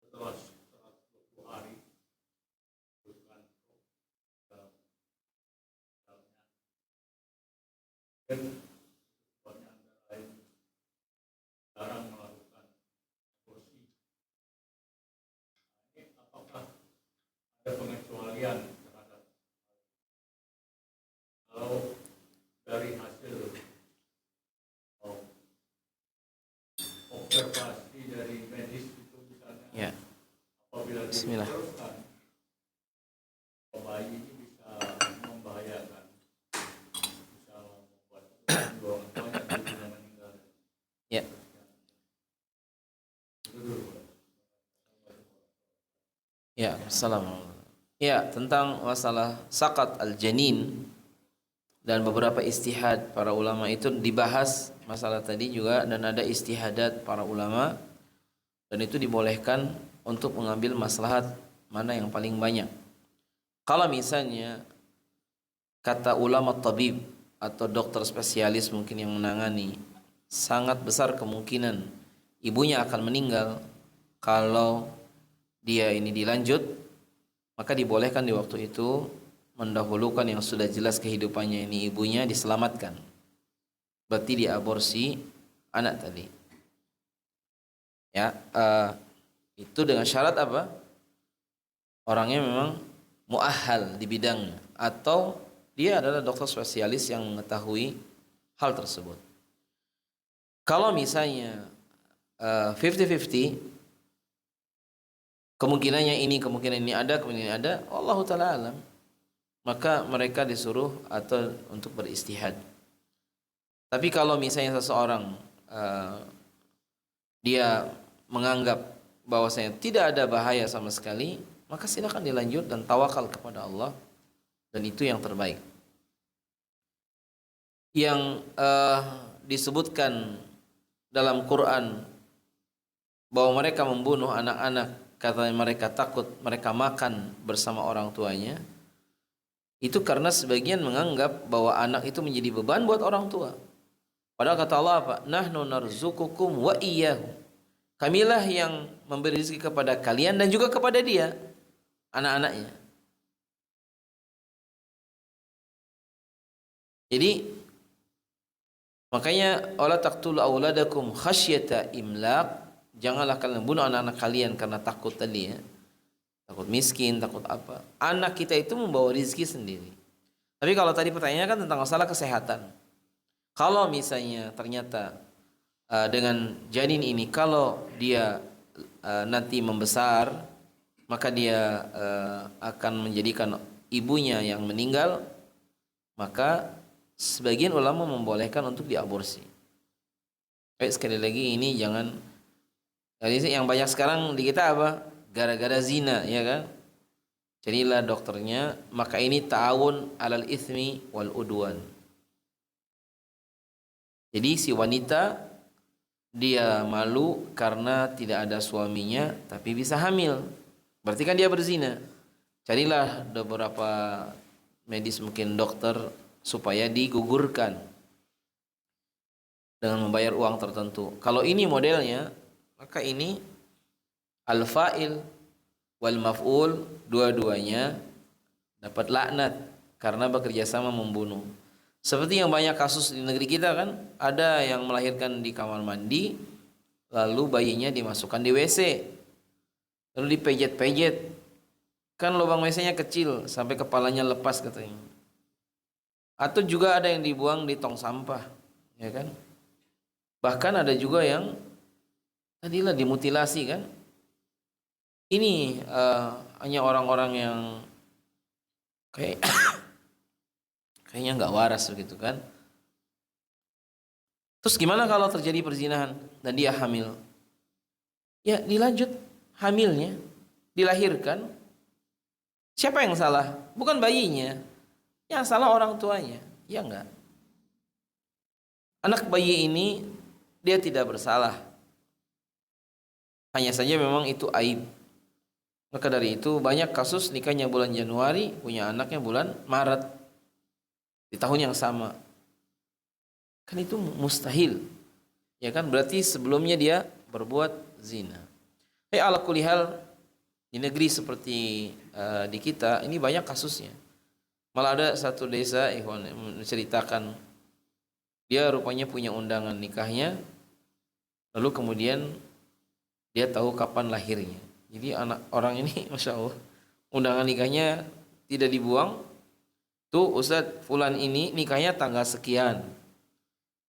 setelah 120 hari disebutkan dalam dan sebabnya antara lain jarang melakukan aborsi. Ini apakah ada pengecualian terhadap kalau dari hasil observasi dari medis itu misalnya, Ya. apabila Bismillah. diteruskan bayi ini bisa membahayakan, bisa membuat orang tuanya juga meninggal. Ya. Itu dulu. Ya, assalamualaikum. Ya, tentang masalah sakat al-janin dan beberapa istihad para ulama itu dibahas masalah tadi juga, dan ada istihadat para ulama, dan itu dibolehkan untuk mengambil maslahat mana yang paling banyak. Kalau misalnya kata ulama tabib atau dokter spesialis mungkin yang menangani, sangat besar kemungkinan ibunya akan meninggal kalau dia ini dilanjut, maka dibolehkan di waktu itu mendahulukan yang sudah jelas kehidupannya ini ibunya diselamatkan. Berarti diaborsi anak tadi. Ya, itu dengan syarat apa? Orangnya memang muahhal di bidangnya, atau dia adalah dokter spesialis yang mengetahui hal tersebut. Kalau misalnya 50-50, kemungkinannya ini, kemungkinan ini ada, kemungkinan ini ada, Allahu taala alam. Maka mereka disuruh atau untuk beristihad. Tapi kalau misalnya seseorang dia menganggap bahwasanya tidak ada bahaya sama sekali, maka silakan dilanjut dan tawakal kepada Allah, dan itu yang terbaik. Yang disebutkan dalam Quran bahwa mereka membunuh anak-anak karena mereka takut mereka makan bersama orang tuanya, itu karena sebagian menganggap bahwa anak itu menjadi beban buat orang tua. Padahal kata Allah apa? Nahnu narzukukum wa iyyahu. Kamilah yang memberi rezeki kepada kalian dan juga kepada dia, anak-anaknya. Jadi makanya wala taqtulu auladakum khasyata imlaq. Janganlah kalian bunuh anak-anak kalian karena takut tadi ya. Takut miskin, takut apa. Anak kita itu membawa rezeki sendiri. Tapi kalau tadi pertanyaannya kan tentang masalah kesehatan. Kalau misalnya ternyata dengan janin ini, kalau dia nanti membesar, maka dia akan menjadikan ibunya yang meninggal, maka sebagian ulama membolehkan untuk diaborsi. Sekali lagi ini jangan, yang banyak sekarang di kita apa? Gara-gara zina, ya kan? Jadilah dokternya, maka ini ta'awun alal ithmi wal udwan. Jadi si wanita dia malu karena tidak ada suaminya tapi bisa hamil. Berarti kan dia berzina. Carilah beberapa medis, mungkin dokter, supaya digugurkan dengan membayar uang tertentu. Kalau ini modelnya, maka ini al-fa'il wal maf'ul dua-duanya dapat laknat karena bekerja sama membunuh. Seperti yang banyak kasus di negeri kita kan, ada yang melahirkan di kamar mandi, lalu bayinya dimasukkan di WC, lalu dipejet-pejet, kan lubang WC-nya kecil sampai kepalanya lepas katanya. Atau juga ada yang dibuang di tong sampah, ya kan? Bahkan ada juga yang tadilah dimutilasi kan. Ini hanya orang-orang yang kayaknya nggak waras begitu kan. Terus gimana kalau terjadi perzinahan dan dia hamil? Ya dilanjut hamilnya, dilahirkan. Siapa yang salah? Bukan bayinya. Yang salah orang tuanya. Ya enggak. Anak bayi ini dia tidak bersalah. Hanya saja memang itu aib. Maka dari itu banyak kasus nikahnya bulan Januari, punya anaknya bulan Maret. Di tahun yang sama. Kan itu mustahil. Ya kan, berarti sebelumnya dia berbuat zina. Ala kulli hal, di negeri seperti di kita ini banyak kasusnya. Malah ada satu desa menceritakan dia rupanya punya undangan nikahnya, lalu kemudian dia tahu kapan lahirnya. Jadi anak orang ini Masya Allah, undangan nikahnya tidak dibuang. Tuh Ustadz fulan ini nikahnya tanggal sekian,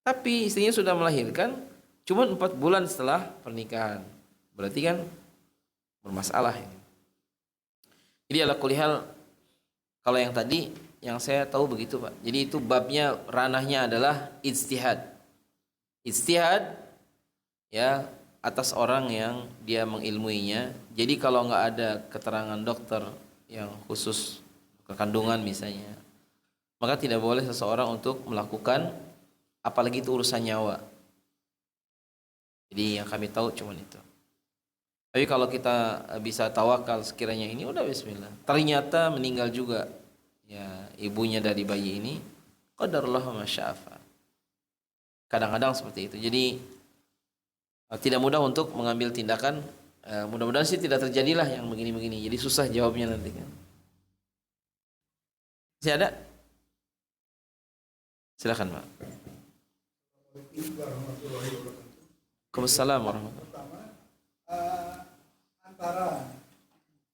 tapi istrinya sudah melahirkan cuma 4 bulan setelah pernikahan. Berarti kan bermasalah ini. Jadi ala kulli hal, kalau yang tadi yang saya tahu begitu Pak. Jadi itu babnya, ranahnya adalah ijtihad. Ijtihad ya atas orang yang dia mengilmuinya. Jadi kalau nggak ada keterangan dokter yang khusus kekandungan misalnya, maka tidak boleh seseorang untuk melakukan, apalagi itu urusan nyawa. Jadi yang kami tahu cuma itu. Tapi kalau kita bisa tawakal sekiranya ini udah bismillah. Ternyata meninggal juga ya ibunya dari bayi ini, qadarullah ma syaa fa'al. Kadang-kadang seperti itu. Jadi tidak mudah untuk mengambil tindakan. Mudah-mudahan sih tidak terjadilah yang begini-begini. Jadi susah jawabnya nanti kan. Masih ada? Silakan Pak. Waalaikumsalam warahmatullahi wabarakatuh. Antara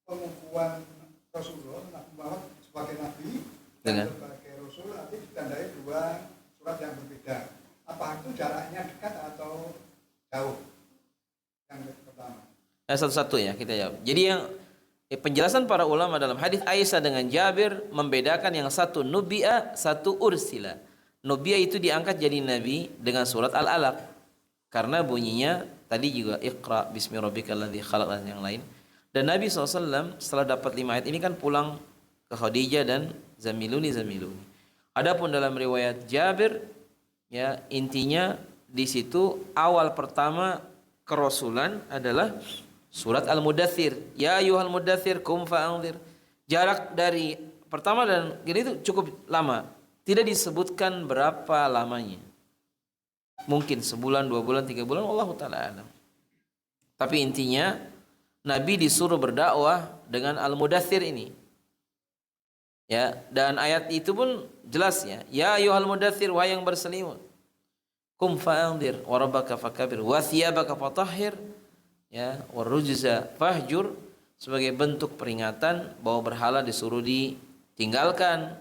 pengukuhan Rasulullah Muhammad sebagai nabi dan sebagai rasul nanti ditandai 2 surat yang berbeda. Apa itu jaraknya dekat atau jauh? Yang pertama. Satu-satu ya kita jawab. Jadi yang penjelasan para ulama dalam hadis Aisyah dengan Jabir membedakan yang satu nubi'a, satu ursila. Nubi'a itu diangkat jadi nabi dengan surat Al-Alaq. Karena bunyinya tadi juga Iqra bismi rabbikal ladzi khalaq dan yang lain. Dan Nabi SAW setelah dapat 5 ayat ini kan pulang ke Khadijah dan Zamiluni. Adapun dalam riwayat Jabir ya intinya di situ awal pertama kerasulan adalah surat Al-Mudaththir. Ya ayyuhal mudaththir qum fa'anzir. Jarak dari pertama dan gini itu cukup lama. Tidak disebutkan berapa lamanya. Mungkin sebulan, 2 bulan, 3 bulan, wallahu taala alam. Tapi intinya Nabi disuruh berdakwah dengan Al-Mudaththir ini. Ya, dan ayat itu pun jelas ya. Ya ayyuhal mudaththir, wahai yang berselimut. Qum fa'anzir wa rabbaka fakabir wa thiyabaka fatahhir. Ya, warujza fahjur, sebagai bentuk peringatan bahwa berhala disuruh ditinggalkan.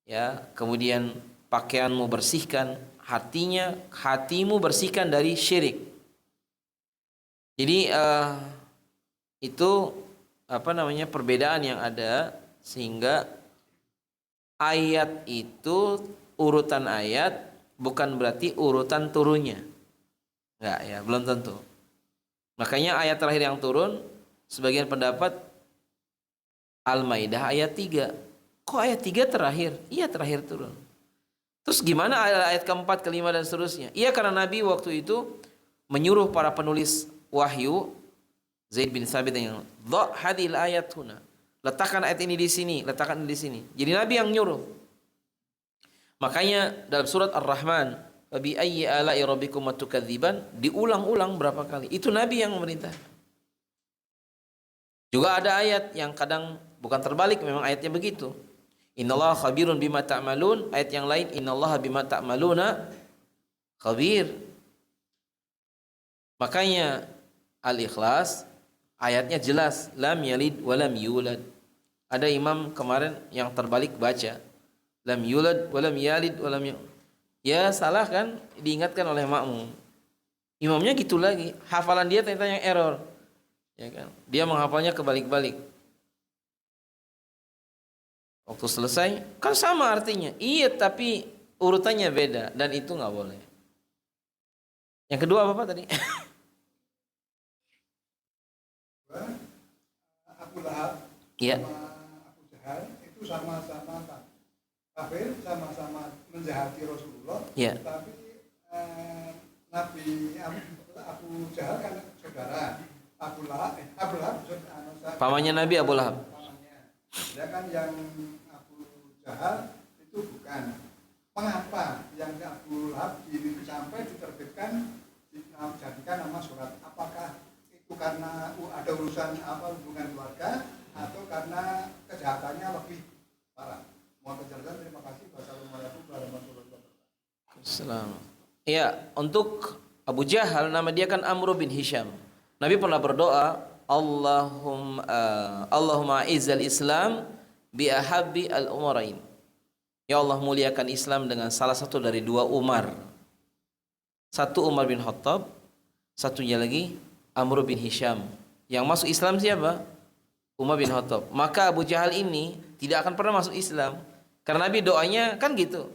Ya, kemudian pakaianmu bersihkan, hatimu bersihkan dari syirik. Jadi itu perbedaan yang ada sehingga ayat itu urutan ayat bukan berarti urutan turunnya. Enggak ya, belum tentu. Makanya ayat terakhir yang turun sebagian pendapat Al-Maidah ayat 3. Kok ayat 3 terakhir? Iya terakhir turun. Terus gimana ayat keempat, kelima dan seterusnya? Iya karena Nabi waktu itu menyuruh para penulis wahyu Zaid bin Thabit yang dha hadhil ayat huna. Letakkan ayat ini di sini, letakkan ini di sini. Jadi Nabi yang nyuruh. Makanya dalam surat Ar-Rahman, "Wa bi ayyi ala'i rabbikum tukadziban" diulang-ulang berapa kali. Itu Nabi yang memerintah. Juga ada ayat yang kadang bukan terbalik, memang ayatnya begitu. Innallaha khabirun bima ta'malun. Ayat yang lain, innallaha bima ta'maluna khabir. Makanya Al-Ikhlas ayatnya jelas, lam yalid wa lam yulad. Ada imam kemarin yang terbalik baca lam yulad wa lam yalid wa lam yulad. Ya salah kan, diingatkan oleh makmum. Imamnya gitu lagi, hafalan dia ternyata yang error. Ya kan? Dia menghafalnya kebalik-balik. Waktu selesai, kan sama artinya. Iya, tapi urutannya beda dan itu nggak boleh. Yang kedua apa tadi? Abu Lahab Iya. sama Abu Jahal itu sama-sama kafir, sama-sama menjahati Rasulullah. Iya. Tapi Nabi Abu Jahal kan saudara, Abu Lahab Pamannya Nabi Abu Lahab. pamannya. Dia kan yang Abu Jahal itu bukan. Mengapa yang Abu Lahab sampai diterbitkan dijadikan nama surat? Apakah itu karena ada urusan hubungan keluarga atau karena kejahatannya lebih parah? Mohon penjelasan. Terima kasih. Wassalamualaikum warahmatullahi wabarakatuh. Assalamualaikum. Iya, untuk Abu Jahal nama dia kan Amr bin Hisham. Nabi pernah berdoa, Allahumma izzal Islam bi ahabbi al-umarain. Ya Allah, muliakan Islam dengan salah satu dari 2 Umar. Satu Umar bin Khattab, satunya lagi Amr bin Hisham. Yang masuk Islam siapa? Umar bin Khattab. Maka Abu Jahal ini tidak akan pernah masuk Islam. Karena Nabi doanya kan gitu.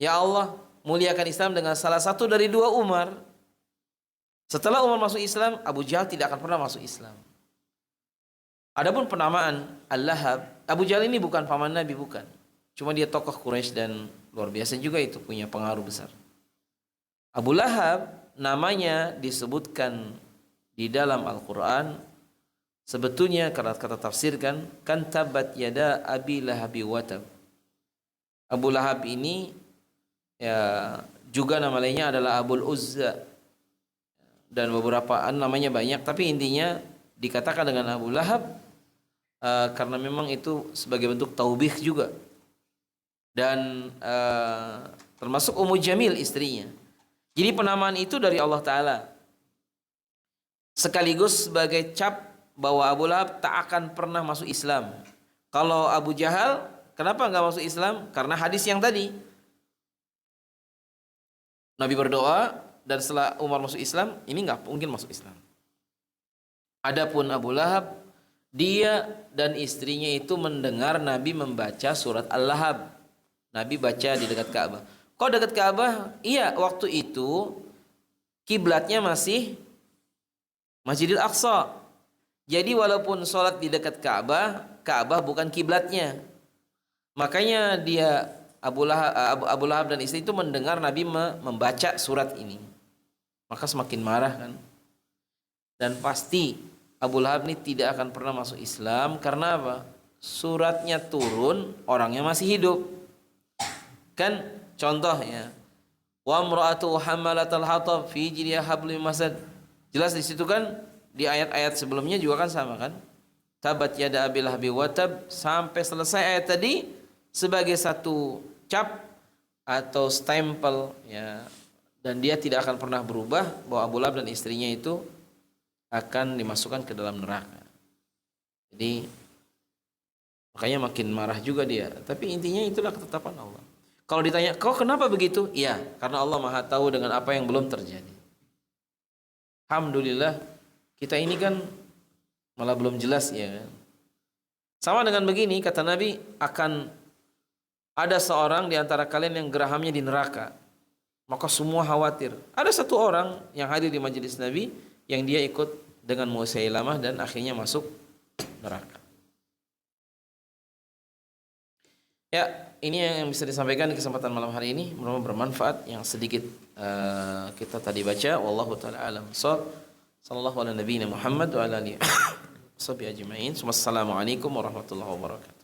Ya Allah, muliakan Islam dengan salah satu dari 2 Umar. Setelah Umar masuk Islam, Abu Jahal tidak akan pernah masuk Islam. Adapun penamaan Al-Lahab, Abu Jahal ini bukan paman Nabi, bukan. Cuma dia tokoh Quraisy dan luar biasa juga itu, punya pengaruh besar. Abu Lahab namanya disebutkan di dalam Al-Quran. Sebetulnya kalau kata tafsirkan, kan tabat yada abi lahabi watab. Abu Lahab ini ya juga nama lainnya adalah Abul Uzza dan beberapa namanya banyak, tapi intinya dikatakan dengan Abu Lahab karena memang itu sebagai bentuk taubih juga. Dan termasuk Ummu Jamil istrinya. Jadi penamaan itu dari Allah Ta'ala. Sekaligus sebagai cap bahwa Abu Lahab tak akan pernah masuk Islam. Kalau Abu Jahal, kenapa nggak masuk Islam? Karena hadis yang tadi. Nabi berdoa dan setelah Umar masuk Islam, ini nggak mungkin masuk Islam. Adapun Abu Lahab, dia dan istrinya itu mendengar Nabi membaca surat Al-Lahab. Nabi baca di dekat Ka'bah. Kok dekat Ka'bah? Iya, waktu itu kiblatnya masih Masjidil Aqsa. Jadi walaupun sholat di dekat Ka'bah, Ka'bah bukan kiblatnya. Makanya dia Abu Lahab dan istri itu mendengar Nabi membaca surat ini. Maka semakin marah kan. Dan pasti Abu Lahab ini tidak akan pernah masuk Islam. Karena apa? Suratnya turun, orangnya masih hidup. Kan contohnya, wa imra'atu hammalatal hatab fi jidha hablum masad. Jelas di situ kan, di ayat-ayat sebelumnya juga kan sama kan? Tabat yada abil lahabi wa tab, sampai selesai ayat tadi sebagai satu cap atau stempel ya, dan dia tidak akan pernah berubah bahwa Abu Lahab dan istrinya itu akan dimasukkan ke dalam neraka. Jadi makanya makin marah juga dia. Tapi intinya itulah ketetapan Allah. Kalau ditanya, kau kenapa begitu? Iya, karena Allah Maha tahu dengan apa yang belum terjadi. Alhamdulillah, kita ini kan malah belum jelas ya kan. Sama dengan begini, kata Nabi, akan ada seorang di antara kalian yang gerahamnya di neraka. Maka semua khawatir. Ada satu orang yang hadir di majelis Nabi yang dia ikut dengan Musailamah dan akhirnya masuk neraka. Ya, ini yang bisa disampaikan di kesempatan malam hari ini. Mudah-mudahan bermanfaat yang sedikit kita tadi baca. Wallahu taala alam. Sallallahu ala nabiyina Muhammad wa ala alihi washabihi ajmain. Wassalamualaikum warahmatullahi wabarakatuh.